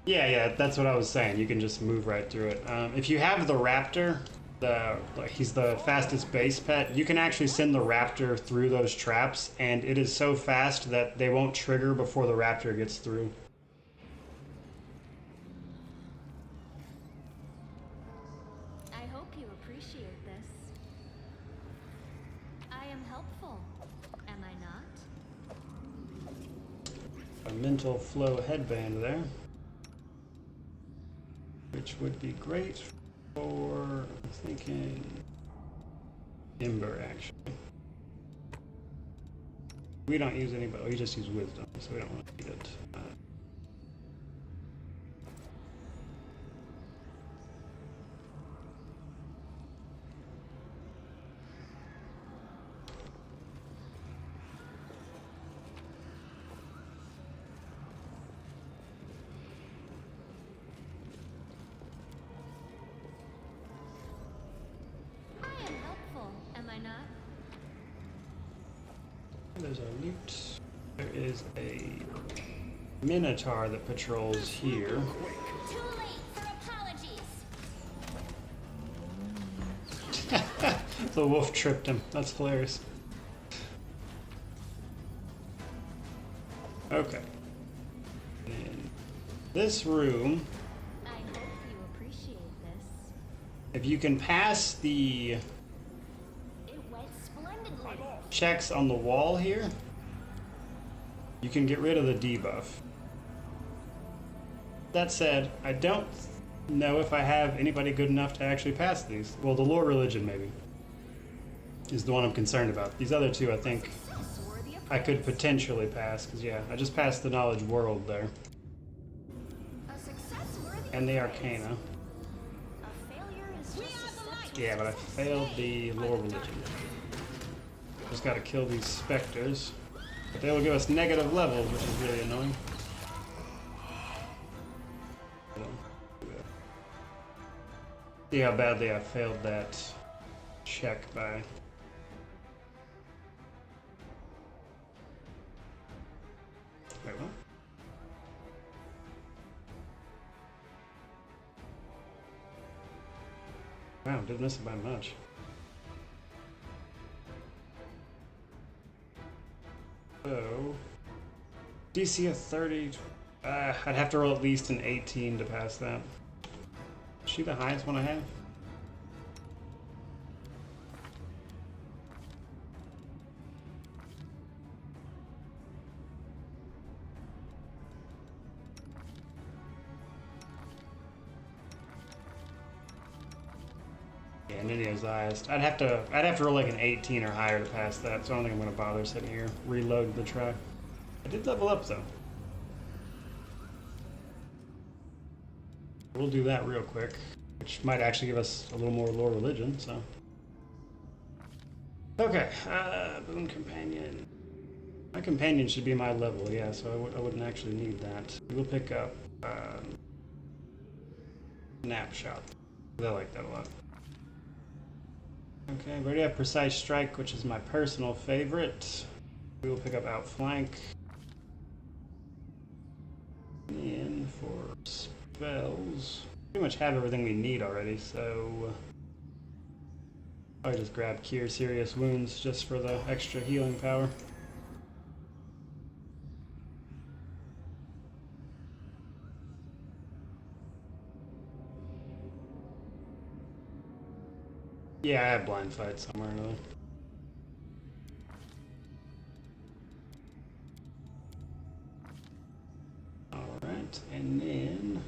Yeah, that's what I was saying. You can just move right through it. If you have the raptor, he's the fastest base pet, you can actually send the raptor through those traps, and it is so fast that they won't trigger before the raptor gets through. I hope you appreciate this. I am helpful, am I not? A mental flow headband there. Which would be great for, I'm thinking, Ember, actually. We don't use any, but we just use Wisdom, so we don't want to need it. I am helpful, am I not? There's our loot. There is a Minotaur that patrols here. Too late for apologies. The wolf tripped him. That's hilarious. Okay. In this room, I hope you appreciate this. if you can pass the It went splendidly. checks on the wall here, you can get rid of the debuff. That said, I don't know if I have anybody good enough to actually pass these. Well, the lore religion maybe is the one I'm concerned about. These other two I think Worthy of I could potentially pass, because yeah, I just passed the knowledge world there. a success worthy And the of praise. arcana. A failure is just a step Yeah, but I failed the lore religion. Just gotta kill these specters. But they will give us negative levels, which is really annoying. Hold on. See how badly I failed that check by. Wait, what? Wow, didn't miss it by much. So, DC of 30. I'd have to roll at least an 18 to pass that. Is she the highest one I have? Yeah, Nidio's the highest. I'd have to roll like an 18 or higher to pass that, so I don't think I'm gonna bother sitting here. Reload the try. I did level up though. We'll do that real quick, which might actually give us a little more lore religion, so. Okay, boon companion. My companion should be my level, yeah, so I wouldn't actually need that. We'll pick up Snapshot. I like that a lot. Okay, we already have Precise Strike, which is my personal favorite. We will pick up Outflank. And for spells, pretty much have everything we need already, so I just grab Cure Serious Wounds just for the extra healing power. Yeah, I have Blind Fight somewhere really. Alright, and then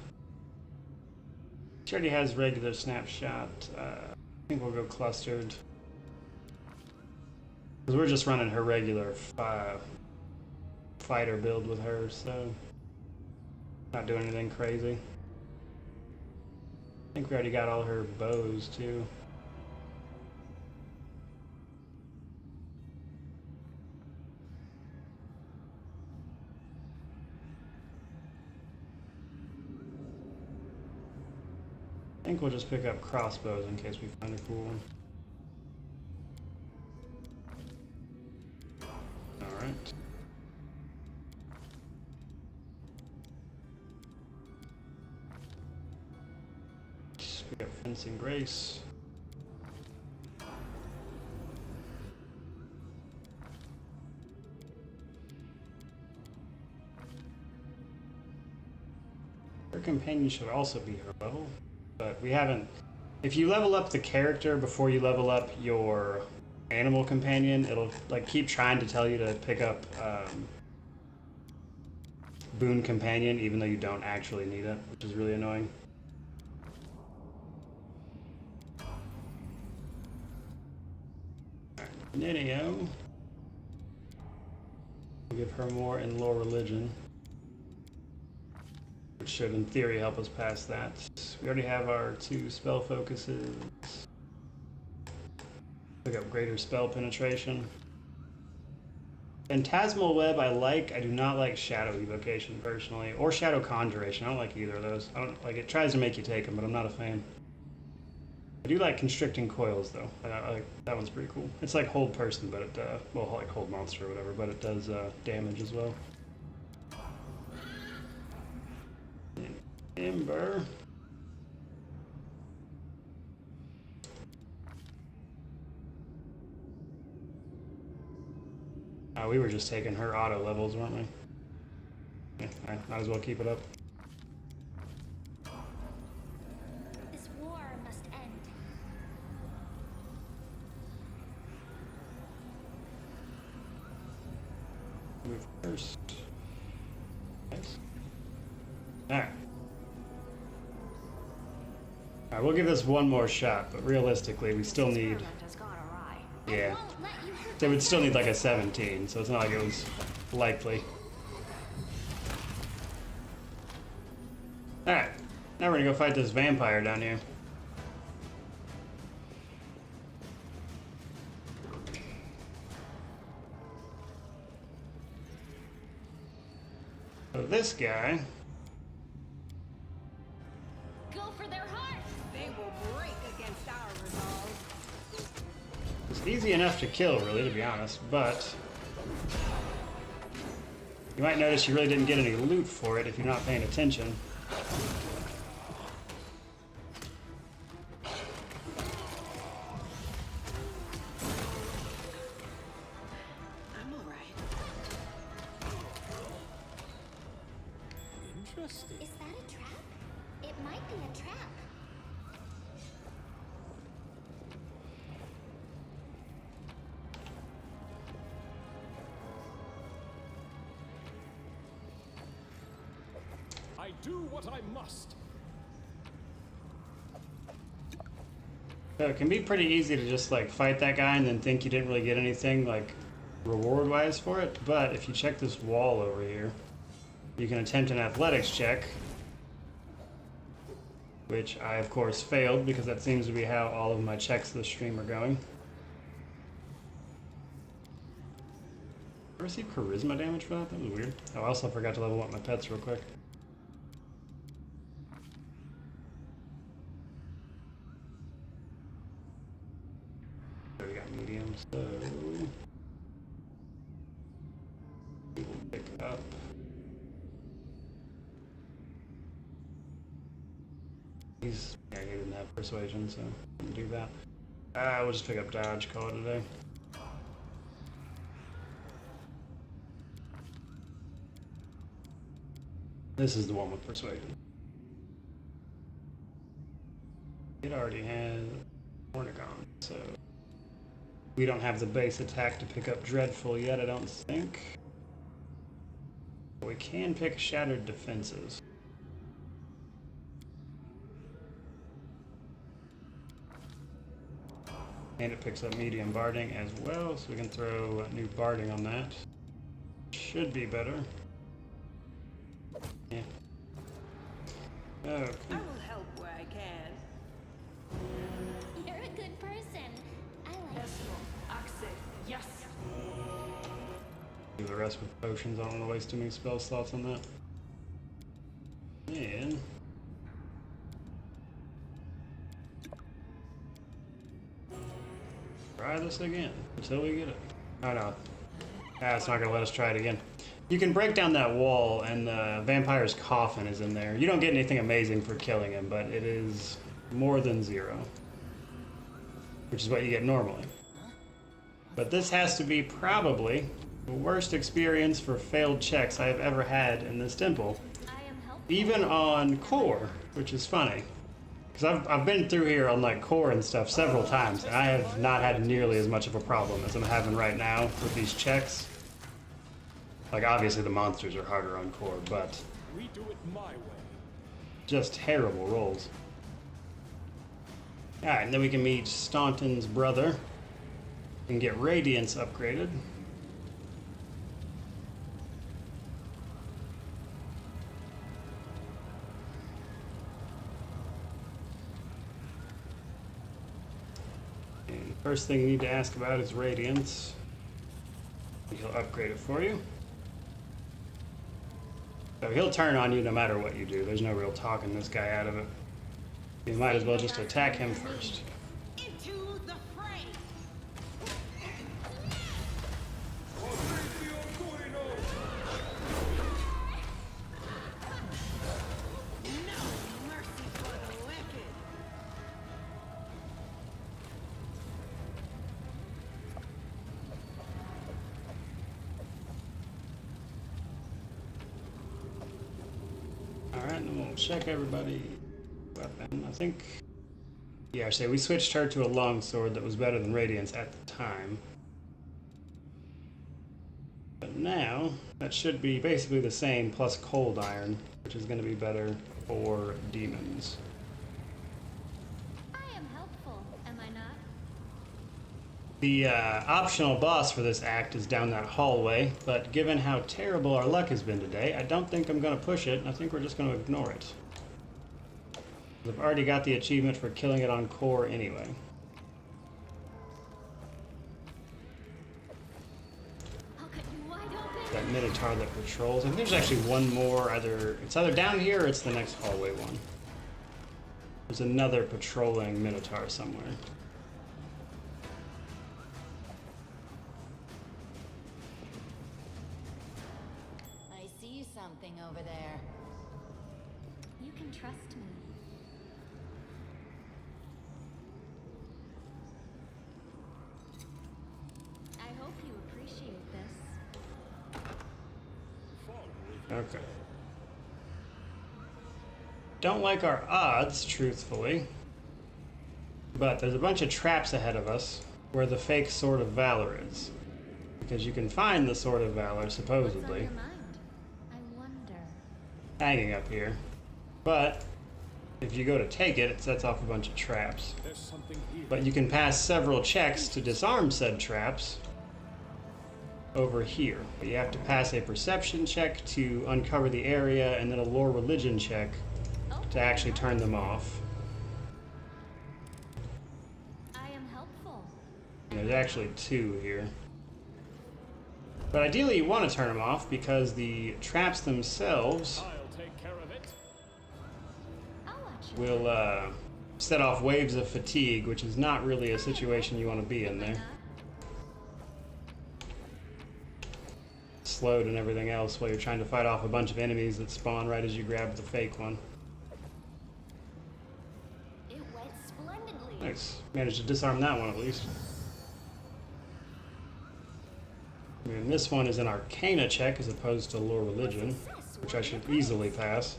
she already has regular Snapshot. I think we'll go clustered. Because we're just running her regular fighter build with her, so not doing anything crazy. I think we already got all her bows too. I think we'll just pick up crossbows in case we find a cool one. Alright. We got Fencing Grace. Her companion should also be her level. But we haven't. If you level up the character before you level up your animal companion, it'll like keep trying to tell you to pick up boon companion, even though you don't actually need it, which is really annoying. Alright, Nidio. We'll give her more in lore religion, which should, in theory, help us pass that. We already have our 2 spell focuses. Pick up greater spell penetration. Phantasmal Web I like. I do not like Shadow Evocation personally, or Shadow Conjuration. I don't like either of those. I don't like it. Tries to make you take them, but I'm not a fan. I do like Constricting Coils though. I like that one's pretty cool. It's like Hold Person, but it well, like Hold Monster or whatever, but it does damage as well. Ember. We were just taking her auto levels, weren't we? Yeah, I might as well keep it up. This war must end. Move first. Nice. Alright. Alright, we'll give this one more shot, but realistically, we still need. Yeah. They would still need like a 17, so it's not like it was likely. Alright, now we're gonna go fight this vampire down here. So this guy. Go for their hearts! They will break against our resolve. Easy enough to kill, really, to be honest, but you might notice you really didn't get any loot for it if you're not paying attention. I'm alright. Interesting. Is that a trap? It might be a trap. I do what I must. So it can be pretty easy to just like fight that guy and then think you didn't really get anything like reward-wise for it. But if you check this wall over here, you can attempt an athletics check, which I of course failed because that seems to be how all of my checks this stream are going. I received charisma damage for that? That was weird. Oh, I also forgot to level up my pets real quick. There we got medium, so we will pick up. He's, yeah, he didn't have persuasion, so we'll do that. We'll just pick up dodge, call it a day. This is the one with persuasion. It already has Ornagon, so we don't have the base attack to pick up Dreadful yet, I don't think. But we can pick Shattered Defenses. And it picks up medium barding as well, so we can throw a new barding on that. Should be better. Yeah. Okay. I will help where I can. You're a good person. I like Yes. Do the rest with potions. I don't want to waste too many spell slots on that. And try this again until we get it. Oh no. It's not going to let us try it again. You can break down that wall and the vampire's coffin is in there. You don't get anything amazing for killing him, but it is more than 0. Which is what you get normally. But this has to be probably the worst experience for failed checks I have ever had in this temple. I am helpful. Even on core, which is funny. Because I've been through here on like core and stuff several times, and I have not had nearly as much of a problem as I'm having right now with these checks. Like obviously the monsters are harder on core, but We do it my way. just terrible rolls. Alright, and then we can meet Staunton's brother and get Radiance upgraded. And the first thing you need to ask about is Radiance. He'll upgrade it for you. So he'll turn on you no matter what you do. There's no real talking this guy out of it. You might as well just attack him first. Into the fray. No mercy for the wicked. Alright, and then we'll check everybody. Weapon, I think. Yeah, say we switched her to a longsword that was better than Radiance at the time. But now, that should be basically the same plus Cold Iron, which is going to be better for demons. I am helpful, am I not? The optional boss for this act is down that hallway, but given how terrible our luck has been today, I don't think I'm going to push it. I think we're just going to ignore it. I've already got the achievement for killing it on core anyway. I'll cut you wide open. That Minotaur that patrols. I think there's actually one more, it's either down here or it's the next hallway one. There's another patrolling Minotaur somewhere. trust me. I hope you appreciate this. Okay. Don't like our odds, truthfully. But there's a bunch of traps ahead of us where the fake Sword of Valor is. Because you can find the Sword of Valor, What's on supposedly, your mind? I wonder. hanging up here. But if you go to take it, it sets off a bunch of traps. There's something here. But you can pass several checks to disarm said traps over here. But you have to pass a perception check to uncover the area, and then a lore religion check to actually turn them off. I am helpful. There's actually two here. But ideally you want to turn them off because the traps themselves I'll take care of it. I'll watch you. will set off waves of fatigue, which is not really a situation you want to be in there. Slowed and everything else while you're trying to fight off a bunch of enemies that spawn right as you grab the fake one. It went splendidly. Nice. Managed to disarm that one at least. And this one is an Arcana check as opposed to Lore Religion, which I should easily pass.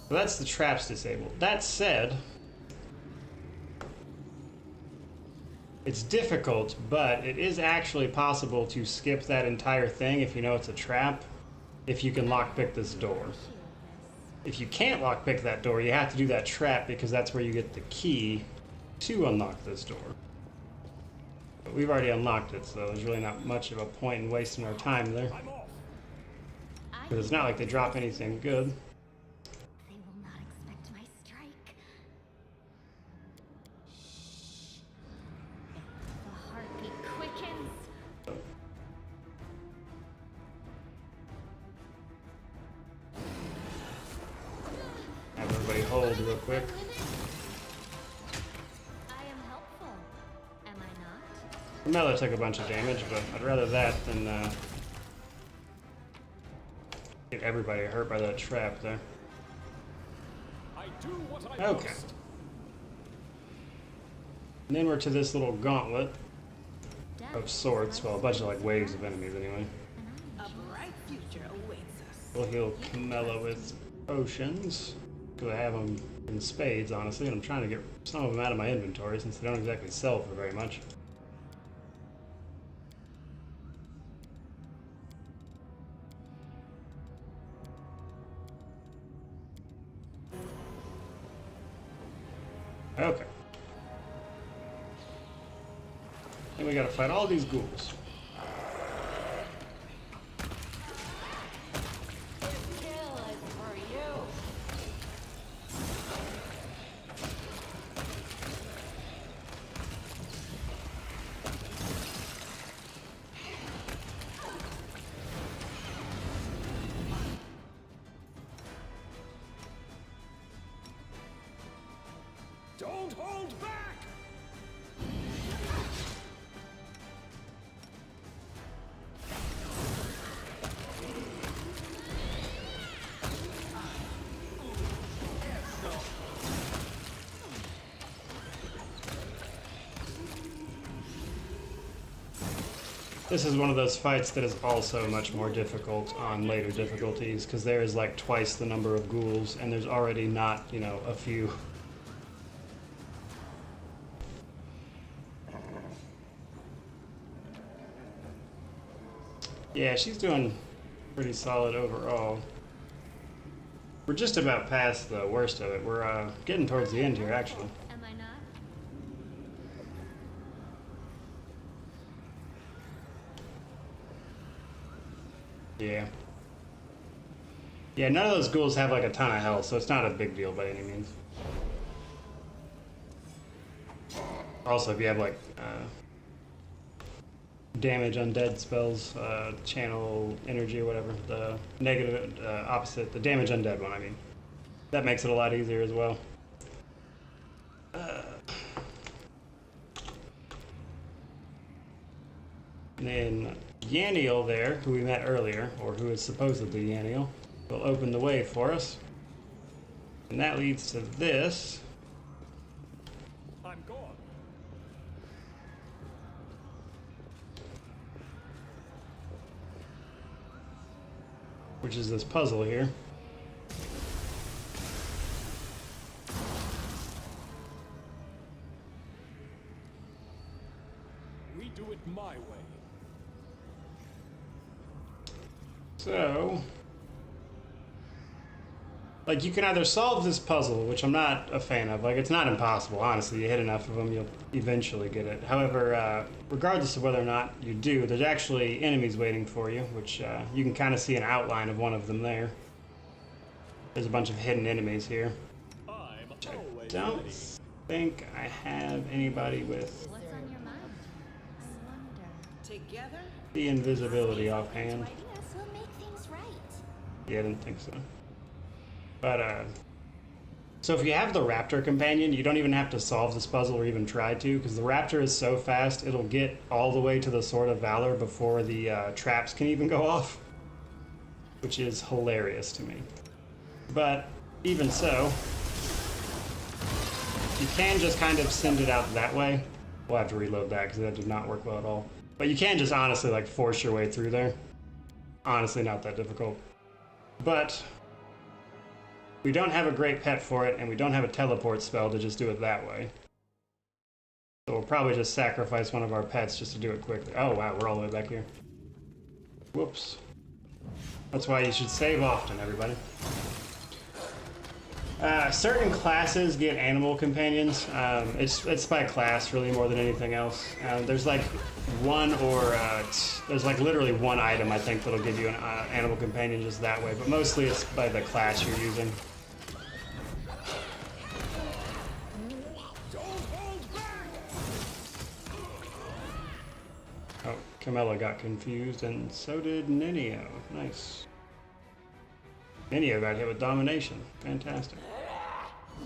So that's the traps disabled. That said, it's difficult, but it is actually possible to skip that entire thing if you know it's a trap, if you can lockpick this door. If you can't lockpick that door, you have to do that trap because that's where you get the key to unlock this door. But we've already unlocked it, so there's really not much of a point in wasting our time there. I'm off. Because it's not like they drop anything good. They will not expect my strike. The heartbeat quickens. Have everybody hold real quick. I am helpful. Am I not? Mela took a bunch of damage, but I'd rather that than get everybody hurt by that trap there. I do what I Okay. must. And then we're to this little gauntlet of sorts. Well, a bunch of like waves of enemies anyway. A bright future awaits us. We'll heal Camilla with potions. Because I have them in spades, honestly, and I'm trying to get some of them out of my inventory since they don't exactly sell for very much. Okay. And we gotta fight all these ghouls. This kill is for you. Don't hold back. This is one of those fights that is also much more difficult on later difficulties, because there is like twice the number of ghouls, and there's already not, you know, a few. Yeah, she's doing pretty solid overall. We're just about past the worst of it. We're getting towards the end here, actually. Am I not? Yeah. Yeah, none of those ghouls have like a ton of health, so it's not a big deal by any means. Also, if you have like damage undead spells, channel energy or whatever, the negative, opposite, the damage undead one, I mean. That makes it a lot easier as well. And then Yaniel there, who we met earlier, or who is supposedly Yaniel, will open the way for us. And that leads to this. I'm gone. Which is this puzzle here. We do it my way. So, like, you can either solve this puzzle, which I'm not a fan of. Like, it's not impossible, honestly. You hit enough of them, you'll eventually get it. However, regardless of whether or not you do, there's actually enemies waiting for you, which you can kind of see an outline of one of them there. There's a bunch of hidden enemies here. I'm always Don't ready. think I have anybody with What's on your mind? I wonder. Together? the invisibility offhand. Ideas will make things right. Yeah, I didn't think so. But, so if you have the raptor companion, you don't even have to solve this puzzle or even try to, because the raptor is so fast, it'll get all the way to the Sword of Valor before the traps can even go off, which is hilarious to me. But even so, you can just kind of send it out that way. We'll have to reload that because that did not work well at all. But you can just honestly like force your way through there. Honestly, not that difficult. But we don't have a great pet for it, and we don't have a teleport spell to just do it that way. So we'll probably just sacrifice one of our pets just to do it quickly. Oh wow, we're all the way back here. Whoops. That's why you should save often, everybody. Certain classes get animal companions. It's by class really more than anything else. There's like one or there's like literally one item I think that'll give you an animal companion just that way, but mostly it's by the class you're using. Oh, Camilla got confused, and so did Ninio. Nice. Ninio got hit with domination. Fantastic.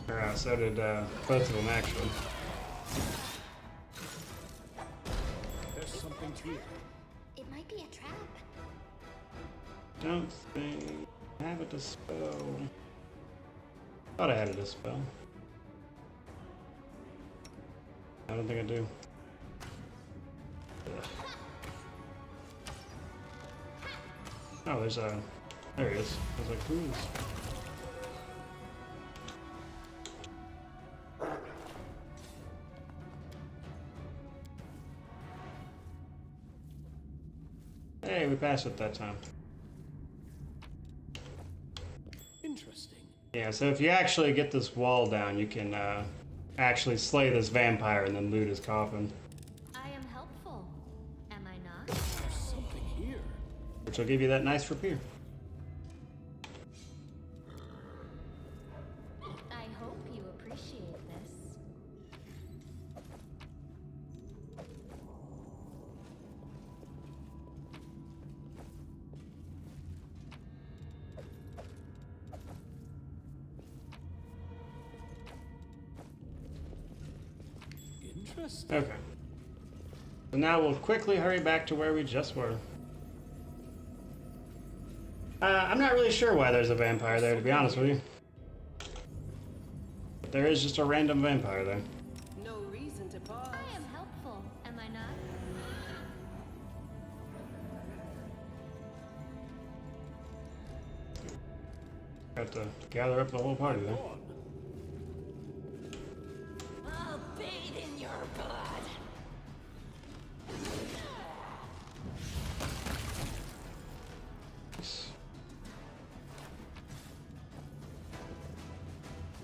Or, so did both of them, actually. There's something here. It might be a trap. Don't think I have a dispel. Thought I had a dispel. I don't think I do. Ugh. Oh, there's a... There he is. I was like, who is... Hey, we passed it that time. Interesting. Yeah, so if you actually get this wall down, you can actually slay this vampire and then loot his coffin, I am helpful, am I not? There's something here. which will give you that nice rapier. I hope you appreciate this. Interesting. Okay. So now we'll quickly hurry back to where we just were. I'm not really sure why there's a vampire there, to be honest with you. But there is just a random vampire there. No reason to pause. I am helpful, am I not? Have to gather up the whole party there. Gone. I'll bathe in your blood.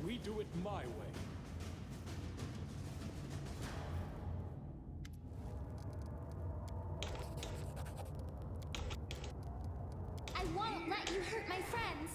We do it my way. I won't let you hurt my friends.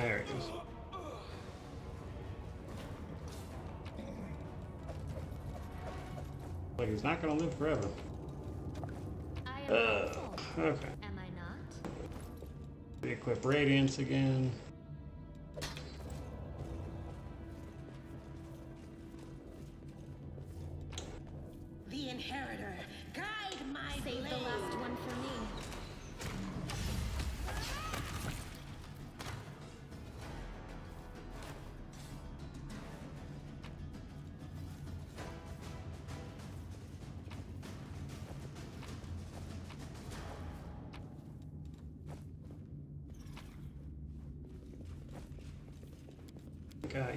There it is. Like he's not gonna live forever. I am hopeful. Okay. Am I not? Re-equip Radiance again. The Inheritor, guide my Save blade. the last one for me.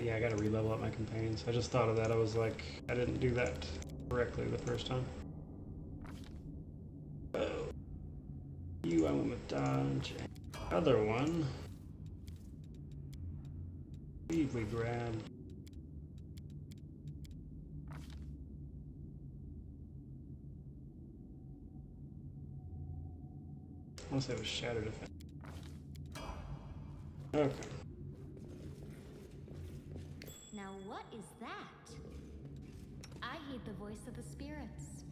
Yeah, I gotta re-level up my companions. I just thought of that. I was like, I didn't do that correctly the first time. Oh. You, I went with dodge. Other one. We grabbed. I want to say it was Shatter Defense. Okay. Now what is that? I heed the voice of the spirits.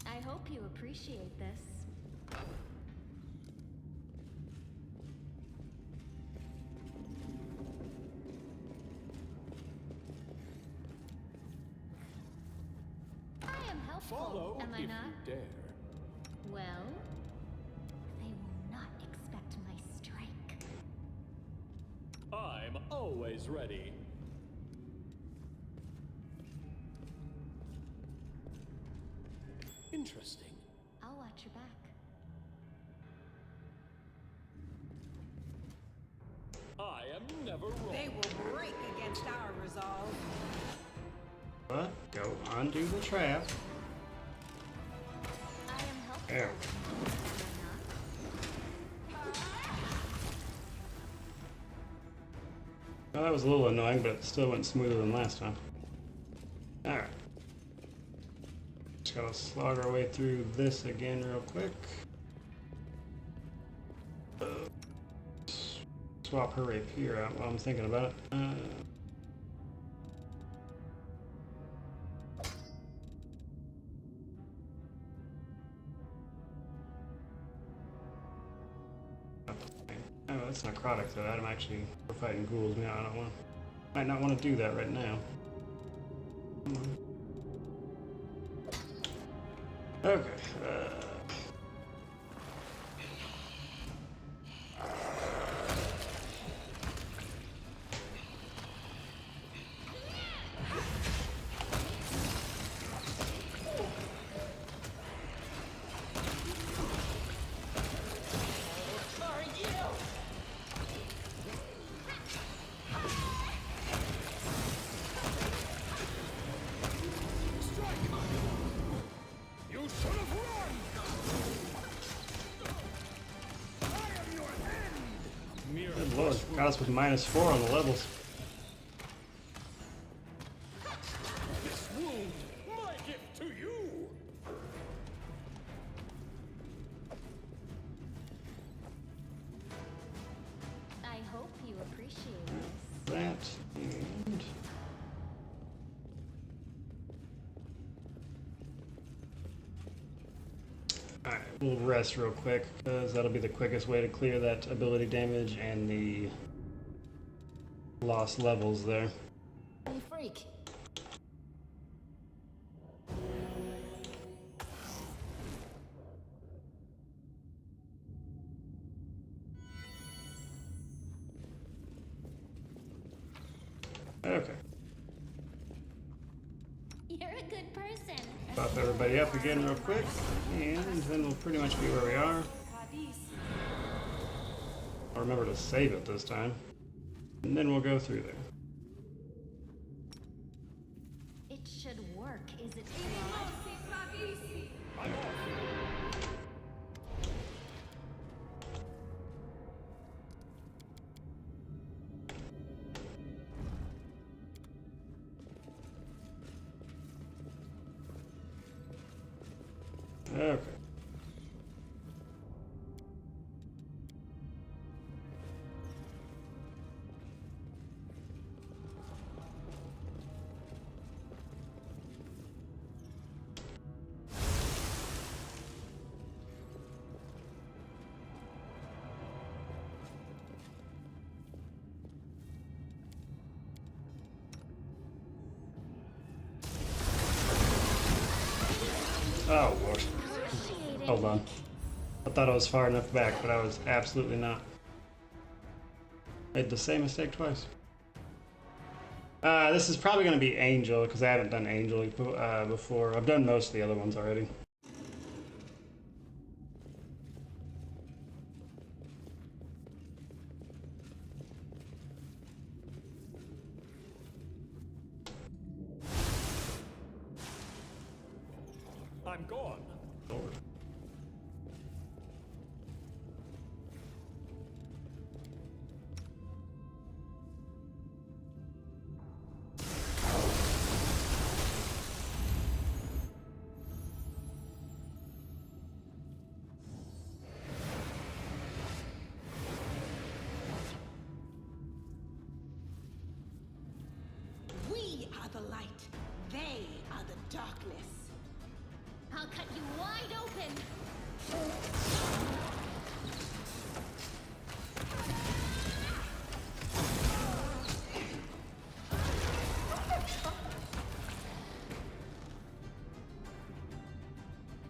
I hope you appreciate this. I am helpful, Follow am I if not? you dare. Well, they will not expect my strike. I'm always ready. Interesting. I'll watch your back. I am never wrong. They will break against our resolve. But go undo the trap. I am helpful, There. am I not? Well, that was a little annoying, but it still went smoother than last time. Alright. Just gotta slog our way through this again real quick. Swap her rapier out while I'm thinking about it. Oh, that's necrotic, so I'm actually, we're fighting ghouls now. I don't want, might not want to do that right now. Come on. Okay. Good lord, got us with -4 on the levels. This wound, my gift to you. I hope you appreciate this. That and alright, we'll rest real quick because that'll be the quickest way to clear that ability damage and the lost levels there. Hey, freak. Okay. You're a good person. Buff everybody up again real quick, and then we'll pretty much be where we are. I'll remember to save it this time, and then we'll go through there. It should work, is it I'm off. Okay. Oh, Lord. Hold on. I thought I was far enough back, but I was absolutely not. Made the same mistake twice. This is probably going to be Angel, because I haven't done Angel before. I've done most of the other ones already. I'm gone. Lord. We are the light. They are the darkness. I'll cut you wide open.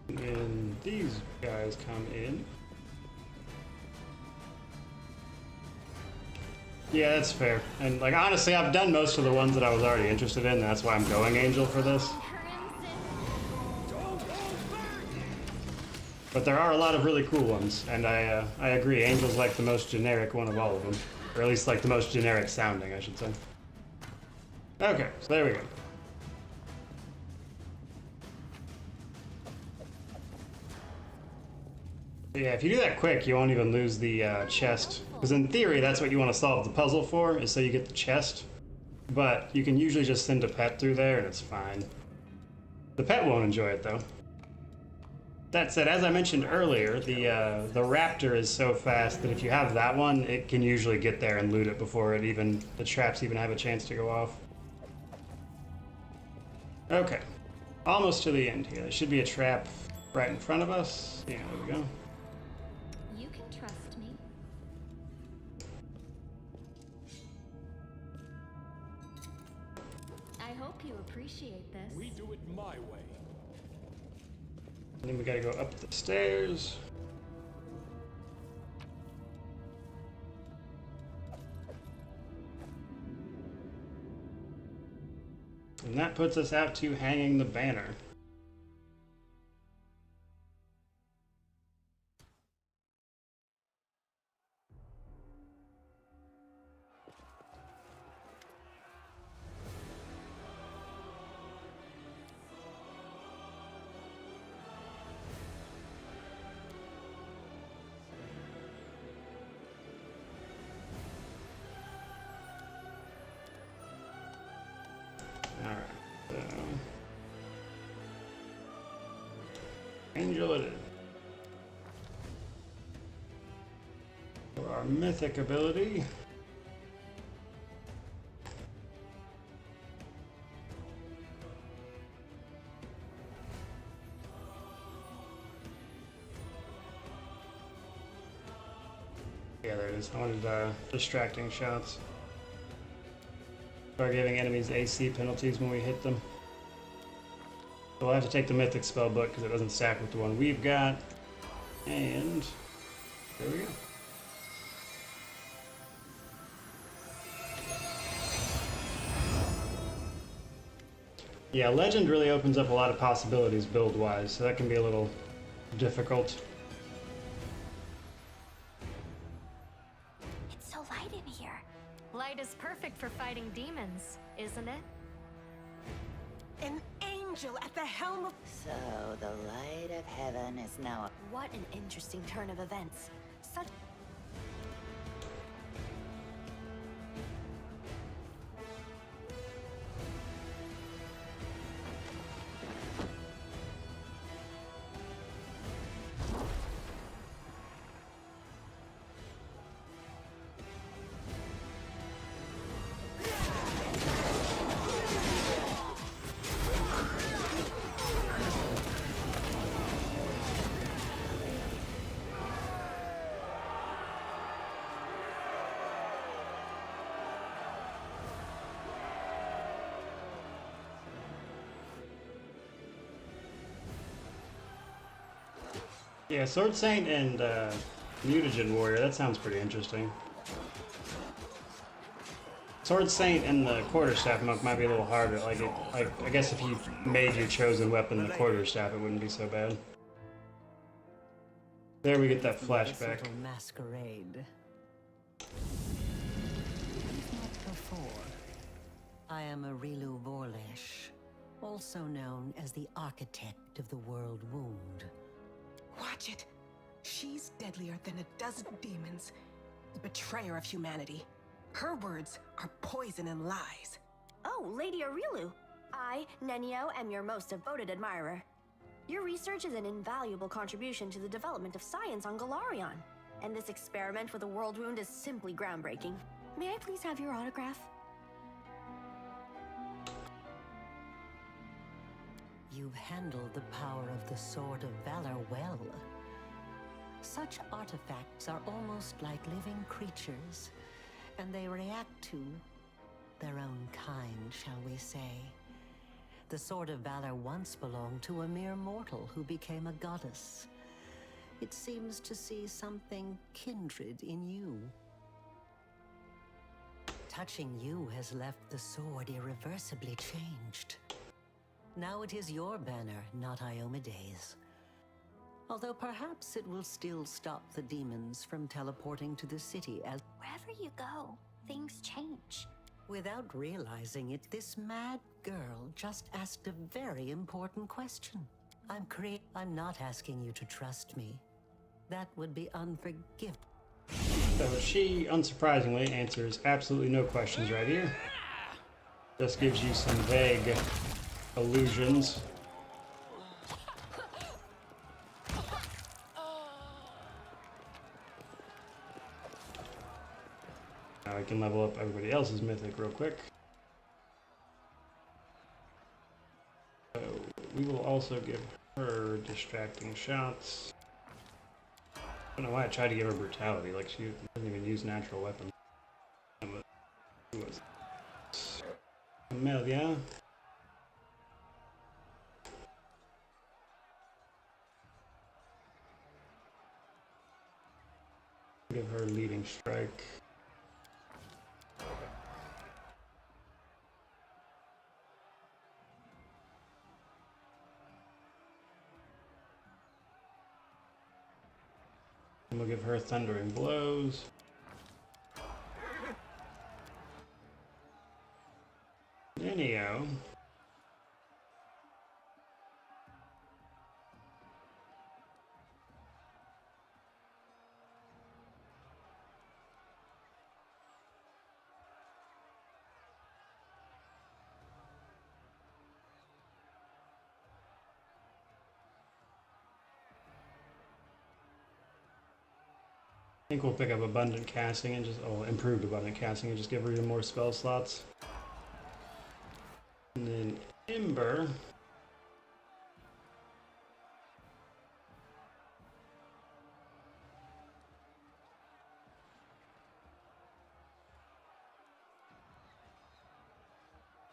And these guys come in. Yeah, that's fair. And like honestly, I've done most of the ones that I was already interested in. That's why I'm going Angel for this. But there are a lot of really cool ones, and I agree. Angel's like the most generic one of all of them, or at least like the most generic sounding, I should say. Okay, so there we go. Yeah, if you do that quick, you won't even lose the chest. Because in theory, that's what you want to solve the puzzle for, is so you get the chest. But you can usually just send a pet through there, and it's fine. The pet won't enjoy it, though. That said, as I mentioned earlier, the raptor is so fast that if you have that one, it can usually get there and loot it before the traps even have a chance to go off. Okay, almost to the end here. There should be a trap right in front of us. Yeah, there we go. You can trust me. I hope you appreciate this. We do it my way. And then we gotta go up the stairs. And that puts us out to hanging the banner. Angel it is. For our mythic ability. Yeah, there it is. I wanted distracting shots. Start giving enemies AC penalties when we hit them. So we'll have to take the Mythic Spellbook because it doesn't stack with the one we've got. And there we go. Yeah, Legend really opens up a lot of possibilities build-wise, so that can be a little difficult. It's so light in here. Light is perfect for fighting demons, isn't it? An angel at the helm of... So, the light of heaven is now... What an interesting turn of events. Such... Yeah, Sword Saint and Mutagen Warrior, that sounds pretty interesting. Sword Saint and the Quarterstaff monk might be a little harder. Like, I guess if you made your chosen weapon the Quarterstaff, it wouldn't be so bad. There we get that flashback. Masquerade. Before, I am Arilu Vorlesh, also known as the Architect of the World Wound. Watch it. She's deadlier than a dozen demons. The betrayer of humanity. Her words are poison and lies. Oh, Lady Arilu. I, Nenio, am your most devoted admirer. Your research is an invaluable contribution to the development of science on Galarion. And this experiment with a world wound is simply groundbreaking. May I please have your autograph? You've handled the power of the Sword of Valor well. Such artifacts are almost like living creatures, and they react to their own kind, shall we say. The Sword of Valor once belonged to a mere mortal who became a goddess. It seems to see something kindred in you. Touching you has left the sword irreversibly changed. Now it is your banner, not Iomede's. Although perhaps it will still stop the demons from teleporting to the city as... Wherever you go, things change. Without realizing it, this mad girl just asked a very important question. I'm not asking you to trust me. That would be unforgivable. So she, unsurprisingly, answers absolutely no questions right here. Just gives you some vague illusions. Now I can level up everybody else's mythic real quick. So we will also give her distracting shots. I don't know why I tried to give her brutality, like she doesn't even use natural weapons. Who was it? Amelia. Give her leading strike. And we'll give her thundering blows. Anyhow. I think we'll pick up abundant casting and just, improved abundant casting and just give her even more spell slots. And then Ember.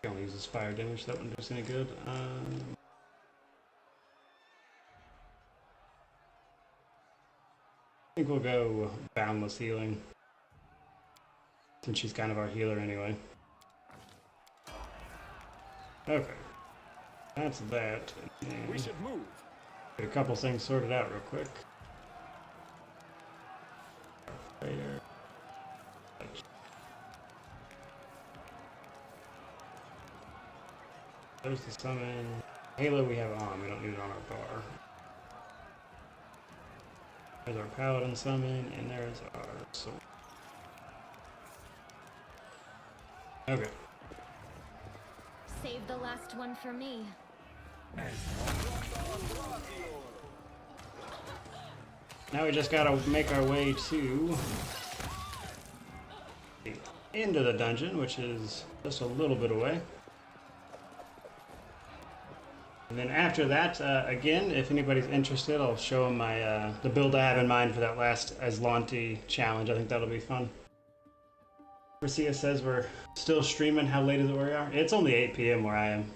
I only uses fire damage, that wouldn't do us any good. I think we'll go Boundless Healing, since she's kind of our healer anyway. Okay, that's that. And We should move. get a couple things sorted out real quick. There. There's the summon. Halo we have on, we don't need it on our bar. There's our paladin summon, and there's our sword. Okay. Save the last one for me. Now we just gotta make our way to the end of the dungeon, which is just a little bit away. And then after that, again, if anybody's interested, I'll show them my the build I have in mind for that last Aslanti challenge. I think that'll be fun. Marcia says we're still streaming. How late is it where we are? It's only 8 p.m. where I am.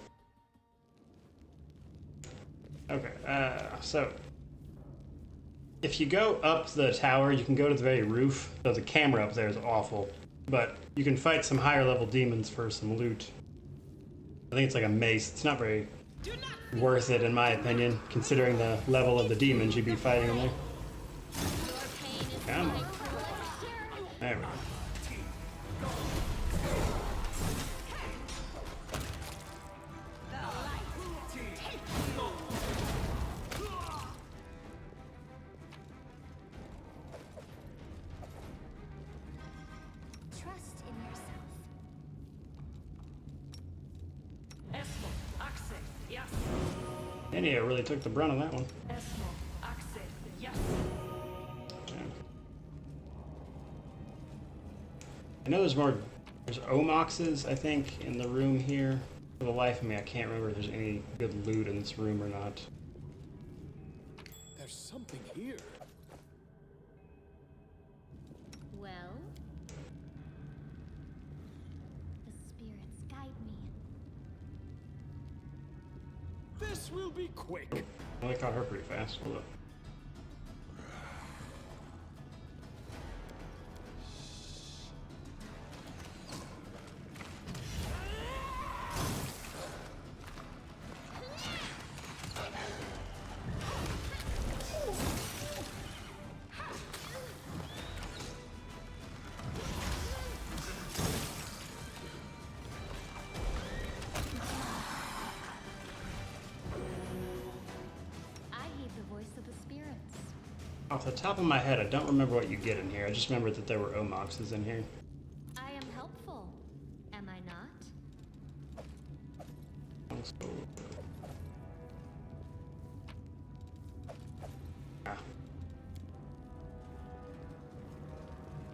Okay, so if you go up the tower, you can go to the very roof. So the camera up there is awful. But you can fight some higher level demons for some loot. I think it's like a mace. It's not very worth it in my opinion, considering the level of the demons you'd be fighting in there. Come on. There we go. Enya really took the brunt of that one. Okay. I know there's Omoxes, I think, in the room here. For the life of me, I can't remember if there's any good loot in this room or not. There's something here. Well? The spirits guide me. This will be quick. Well, I caught her pretty fast. Hold up. Off the top of my head, I don't remember what you get in here. I just remember that there were Omoxes in here. I am helpful, am I not?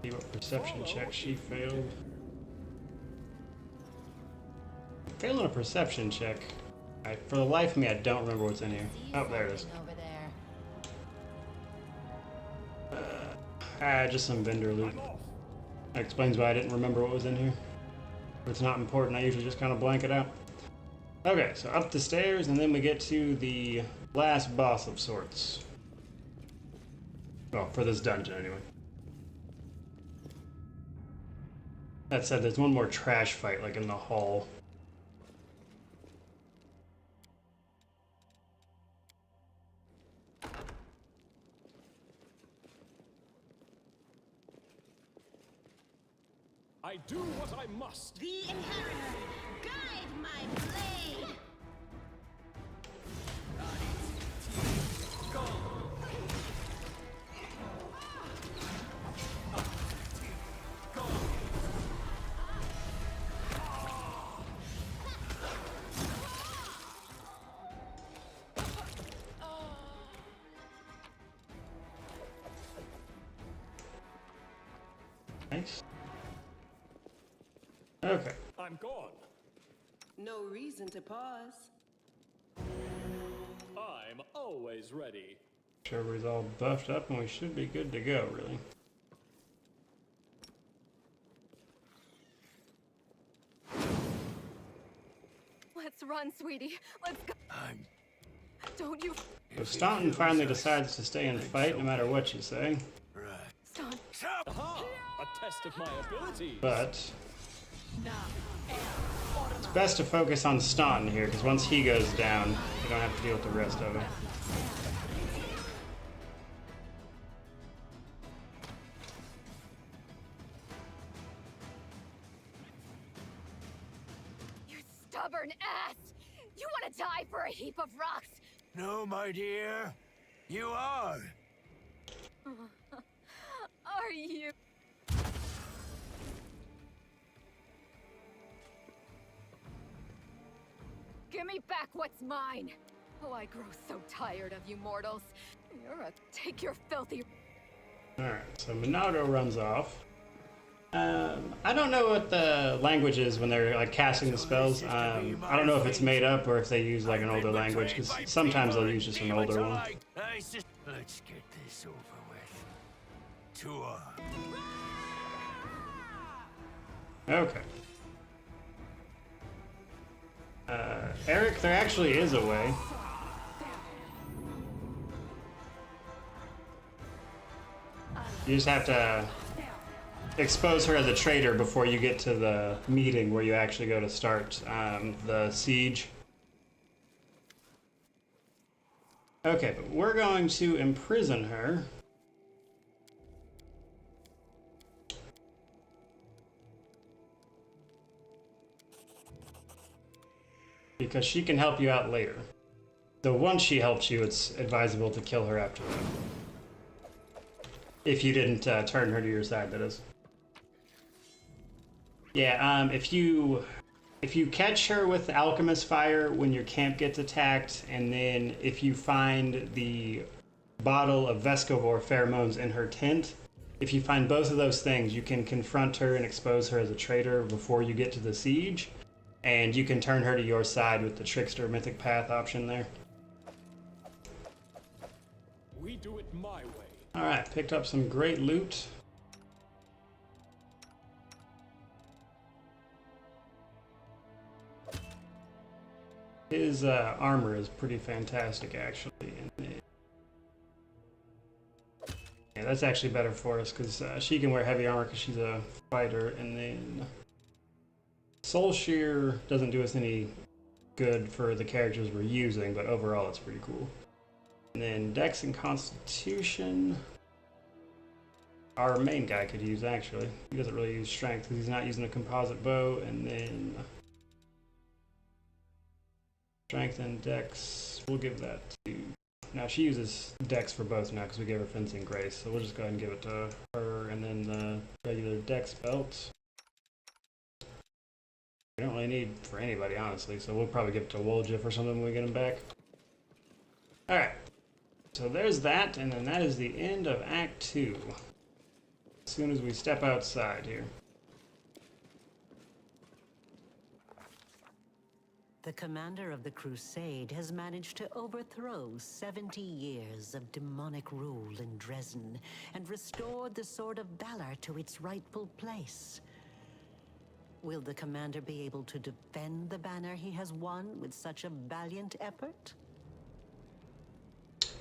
See what perception check she failed. Failing a perception check. For the life of me, I don't remember what's in here. Oh, there it is. Just some vendor loot. That explains why I didn't remember what was in here. If it's not important, I usually just kind of blank it out. Okay, so up the stairs, and then we get to the last boss of sorts. Well, for this dungeon, anyway. That said, there's one more trash fight, like in the hall. I do what I must. The inheritor, guide my blade. Go. Go. Nice. Okay. I'm gone. No reason to pause. I'm always ready. Sure, everybody's all buffed up, and we should be good to go, really. Let's run, sweetie. Let's go. Don't you... So Staunton finally decides to stay and fight, no matter what you say. Staunton. Aha! A test of my ability. But it's best to focus on Staunton here, because once he goes down, you don't have to deal with the rest of it. You stubborn ass! You want to die for a heap of rocks? No, my dear. You are. Are you? Give me back what's mine! Oh, I grow so tired of you mortals. Take your filthy... Alright, so Minato runs off. I don't know what the language is when they're like casting the spells. I don't know if it's made up or if they use like an older language, because sometimes they'll use just an older one. Let's get this over with. To Okay. Eric, there actually is a way. You just have to expose her as a traitor before you get to the meeting where you actually go to start the siege. Okay, but we're going to imprison her. Because she can help you out later. Though once she helps you, it's advisable to kill her after that. If you didn't turn her to your side, that is. Yeah, if you catch her with the alchemist fire when your camp gets attacked, and then if you find the bottle of Vescovor pheromones in her tent, if you find both of those things, you can confront her and expose her as a traitor before you get to the siege, and you can turn her to your side with the Trickster Mythic Path option there. We do it my way. Alright, picked up some great loot. His armor is pretty fantastic, actually. Yeah, that's actually better for us, because she can wear heavy armor because she's a fighter, and then Soul Shear doesn't do us any good for the characters we're using, but overall it's pretty cool. And then Dex and Constitution, our main guy could use, actually. He doesn't really use Strength because he's not using a composite bow, and then Strength and Dex, we'll give that to... Now she uses Dex for both now because we gave her Fencing Grace, so we'll just go ahead and give it to her, and then the regular Dex belt. We don't really need for anybody, honestly, so we'll probably give it to Woljif or something when we get him back. Alright, so there's that, and then that is the end of Act 2. As soon as we step outside here. The commander of the crusade has managed to overthrow 70 years of demonic rule in Drezen and restored the Sword of Valor to its rightful place. Will the commander be able to defend the banner he has won with such a valiant effort?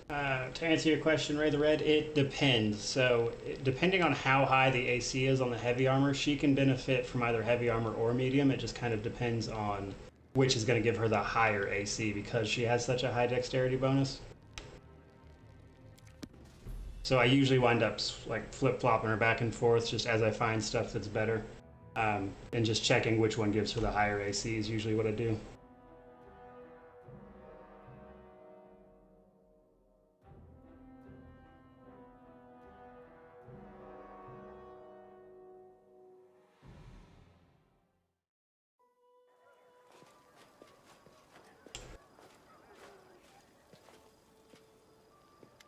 To answer your question, Ray the Red, it depends. So, depending on how high the AC is on the heavy armor, she can benefit from either heavy armor or medium. It just kind of depends on which is going to give her the higher AC because she has such a high dexterity bonus. So I usually wind up like flip-flopping her back and forth just as I find stuff that's better. And just checking which one gives her the higher AC is usually what I do.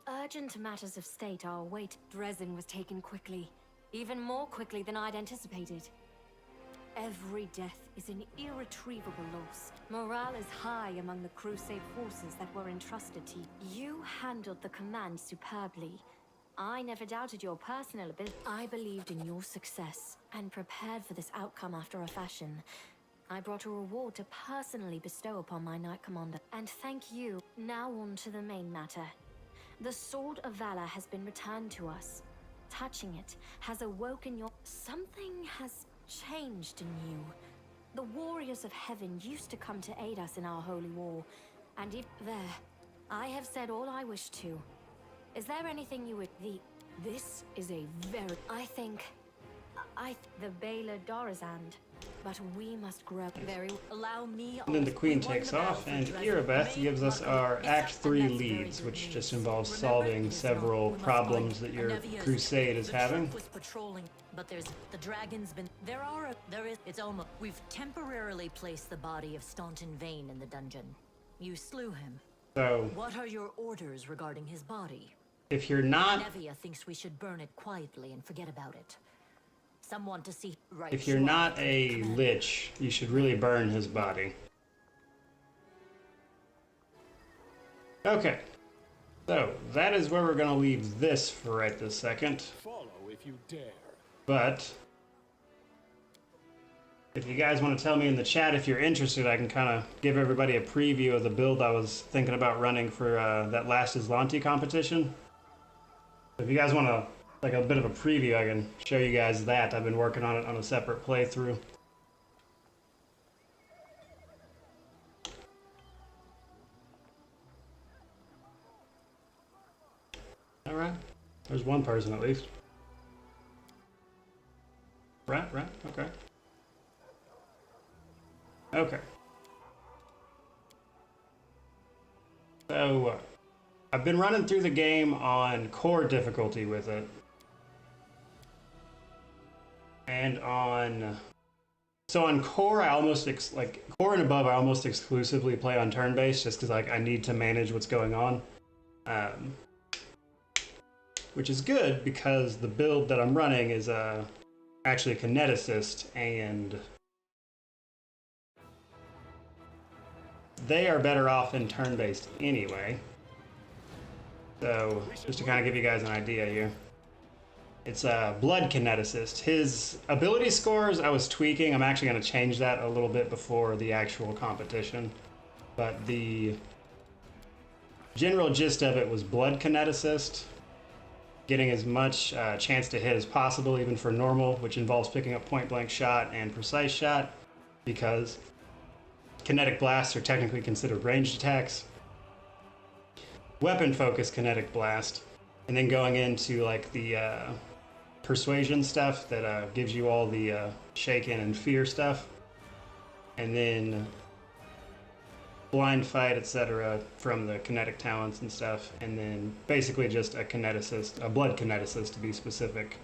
Urgent matters of state are awaited. Drezen was taken quickly, even more quickly than I'd anticipated. Every death is an irretrievable loss. Morale is high among the Crusade forces that were entrusted to you. You handled the command superbly. I never doubted your personal ability. I believed in your success and prepared for this outcome after a fashion. I brought a reward to personally bestow upon my Knight Commander. And thank you. Now on to the main matter. The Sword of Valor has been returned to us. Touching it has awoken your... Something has changed in you. The warriors of heaven used to come to aid us in our holy war. And if... There. I have said all I wish to. Is there anything you would... This is a very... I think... The Baylor Dorazand. But we must grow very... Allow me... And then the Queen takes off, and Yvette gives us our Act 3 leads, which just involves solving several problems that your crusade is having. But there's the dragon's been it's almost we've temporarily placed the body of Staunton Vane in the dungeon. You slew him. So what are your orders regarding his body? If you're not... Nevia thinks we should burn it quietly and forget about it. Someone to see right. If you're not a lich, you should really burn his body. Okay. So, that is where we're going to leave this for right this second. Follow if you dare. But if you guys want to tell me in the chat if you're interested, I can kind of give everybody a preview of the build I was thinking about running for that last Islanti competition. If you guys want to like a bit of a preview, I can show you guys that. I've been working on it on a separate playthrough. Alright, there's one person at least. Right, okay. Okay. So, I've been running through the game on core difficulty with it. And on... So on core, I almost, core and above, I almost exclusively play on turn-based, just because, like, I need to manage what's going on. Which is good, because the build that I'm running is, actually a kineticist, and... they are better off in turn-based anyway. So, just to kind of give you guys an idea here. It's a blood kineticist. His ability scores I was tweaking. I'm actually going to change that a little bit before the actual competition. But the general gist of it was blood kineticist. Getting as much chance to hit as possible, even for normal, which involves picking up point-blank shot and precise shot, because kinetic blasts are technically considered ranged attacks. Weapon focus kinetic blast, and then going into like the persuasion stuff that gives you all the shaken and fear stuff, and then blind fight, etc. from the kinetic talents and stuff, and then basically just a kineticist, a blood kineticist to be specific.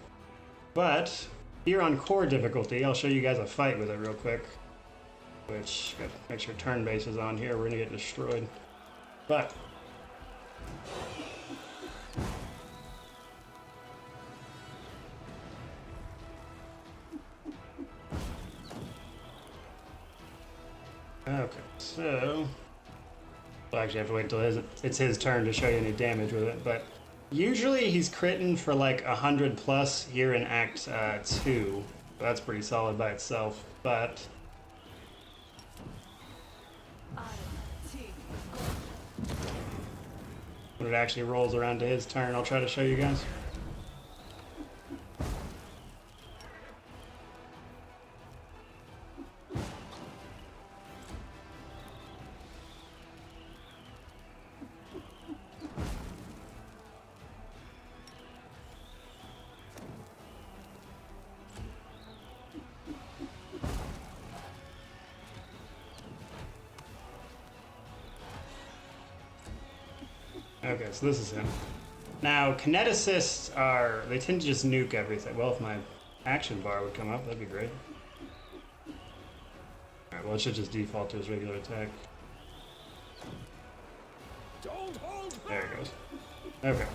But here on core difficulty, I'll show you guys a fight with it real quick. Which, gotta make sure turn base is on here, we're gonna get destroyed. But okay, so well, actually I have to wait until it's his turn to show you any damage with it, but usually he's critting for like 100 plus here in Act 2. That's pretty solid by itself, but when it actually rolls around to his turn, I'll try to show you guys. Okay, so this is him. Now, kineticists they tend to just nuke everything. Well, if my action bar would come up, that'd be great. Alright, well, it should just default to his regular attack. There it goes. Okay.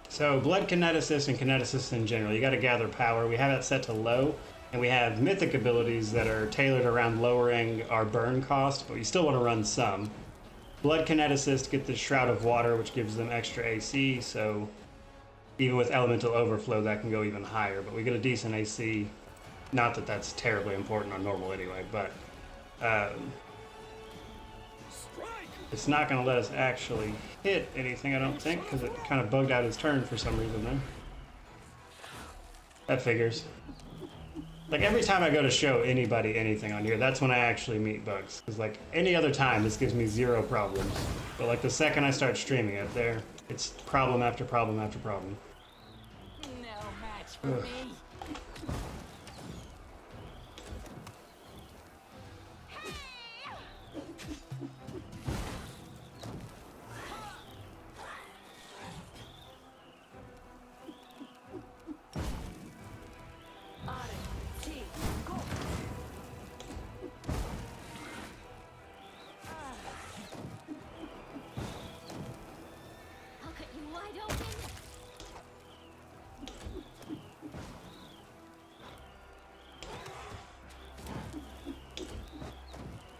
So, blood kineticist and kineticists in general, you gotta gather power. We have it set to low, and we have mythic abilities that are tailored around lowering our burn cost, but you still want to run some. Blood kineticists get the Shroud of Water, which gives them extra AC, so even with Elemental Overflow, that can go even higher. But we get a decent AC. Not that that's terribly important on normal anyway, but it's not going to let us actually hit anything, I don't think, because it kind of bugged out his turn for some reason there. That figures. Like, every time I go to show anybody anything on here, that's when I actually meet bugs. Because, like, any other time, this gives me zero problems. But, like, the second I start streaming it, it's problem after problem after problem. No match for me.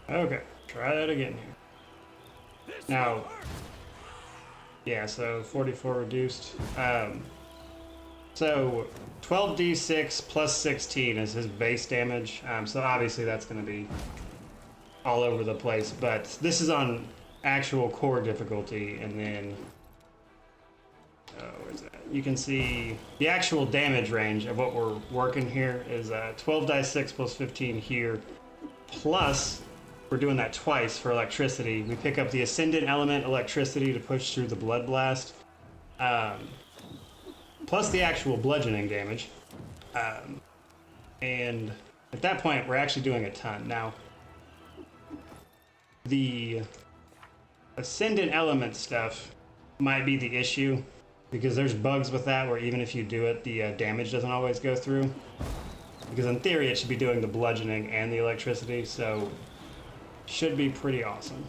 Okay, try that again here. Now, yeah, so 44 reduced. So 12d6 plus 16 is his base damage. So obviously that's going to be all over the place, but this is on actual core difficulty, and then where's that? You can see the actual damage range of what we're working here is 12 dice 6 plus 15 here. Plus, we're doing that twice for electricity. We pick up the Ascendant Element electricity to push through the Blood Blast. Plus the actual bludgeoning damage. And at that point, we're actually doing a ton. Now, the Ascendant Element stuff might be the issue, because there's bugs with that where even if you do it, the damage doesn't always go through. Because in theory, it should be doing the bludgeoning and the electricity, so should be pretty awesome.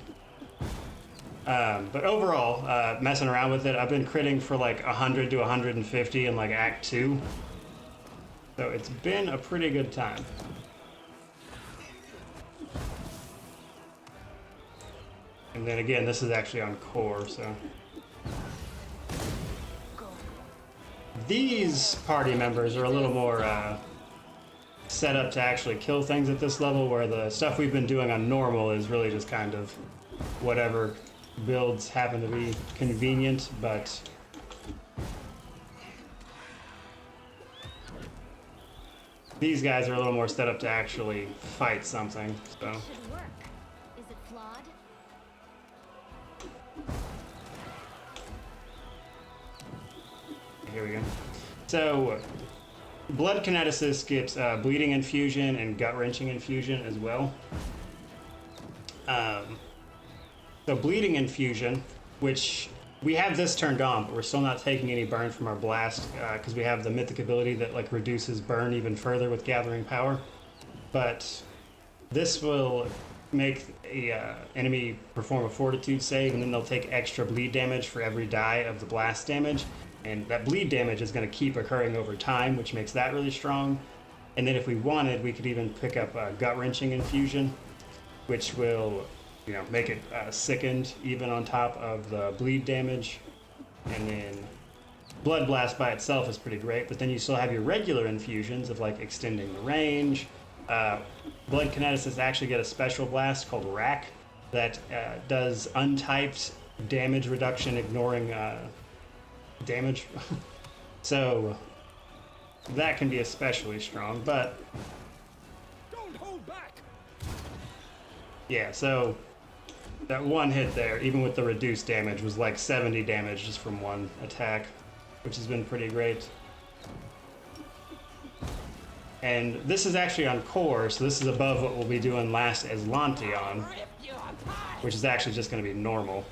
But overall, messing around with it, I've been critting for like 100 to 150 in like Act 2. So it's been a pretty good time. And then again, this is actually on core, so. These party members are a little more set up to actually kill things at this level, where the stuff we've been doing on normal is really just kind of whatever builds happen to be convenient, but these guys are a little more set up to actually fight something, so. Should work. Is it flawed? Here we go. So, Blood Kineticist gets Bleeding Infusion and Gut-Wrenching Infusion as well. So Bleeding Infusion, which we have this turned on, but we're still not taking any burn from our blast because we have the mythic ability that like reduces burn even further with Gathering Power. But this will make a enemy perform a Fortitude save, and then they'll take extra bleed damage for every die of the blast damage. And that bleed damage is going to keep occurring over time, which makes that really strong. And then if we wanted, we could even pick up Gut-Wrenching Infusion, which will, you know, make it sickened even on top of the bleed damage. And then Blood Blast by itself is pretty great, but then you still have your regular infusions of like extending the range. Blood Kineticists actually get a special blast called Rack that does untyped damage reduction, ignoring damage. So that can be especially strong, but Don't hold back. yeah, so that one hit there, even with the reduced damage, was like 70 damage just from one attack, which has been pretty great. And this is actually on core, so this is above what we'll be doing last as Lantion, which is actually just going to be normal.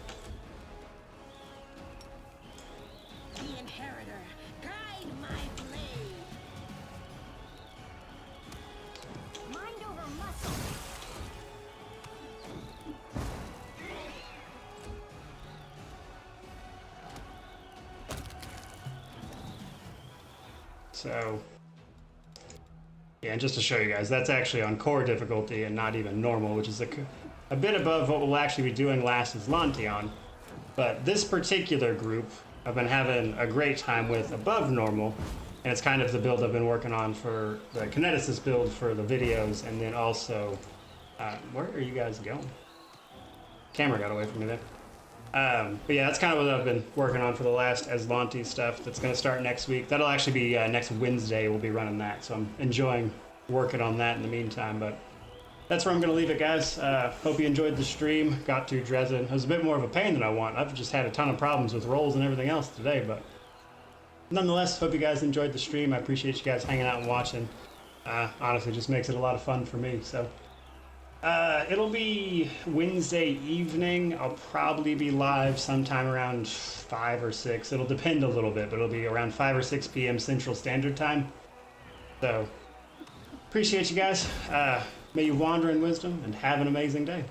So, yeah, and just to show you guys, that's actually on core difficulty and not even normal, which is a bit above what we'll actually be doing last as Lantion. But this particular group, I've been having a great time with above normal, and it's kind of the build I've been working on for the Kineticist build for the videos, and then also, where are you guys going? Camera got away from me there. But yeah, that's kind of what I've been working on for the last Aslanti stuff that's going to start next week. That'll actually be next Wednesday we'll be running that, so I'm enjoying working on that in the meantime. But that's where I'm going to leave it, guys. Hope you enjoyed the stream. Got to Drezen. It was a bit more of a pain than I want. I've just had a ton of problems with rolls and everything else today, but nonetheless, hope you guys enjoyed the stream. I appreciate you guys hanging out and watching. Honestly, just makes it a lot of fun for me, so. It'll be Wednesday evening. I'll probably be live sometime around 5 or 6. It'll depend a little bit, but it'll be around 5 or 6 p.m. Central Standard Time. So, appreciate you guys. May you wander in wisdom and have an amazing day.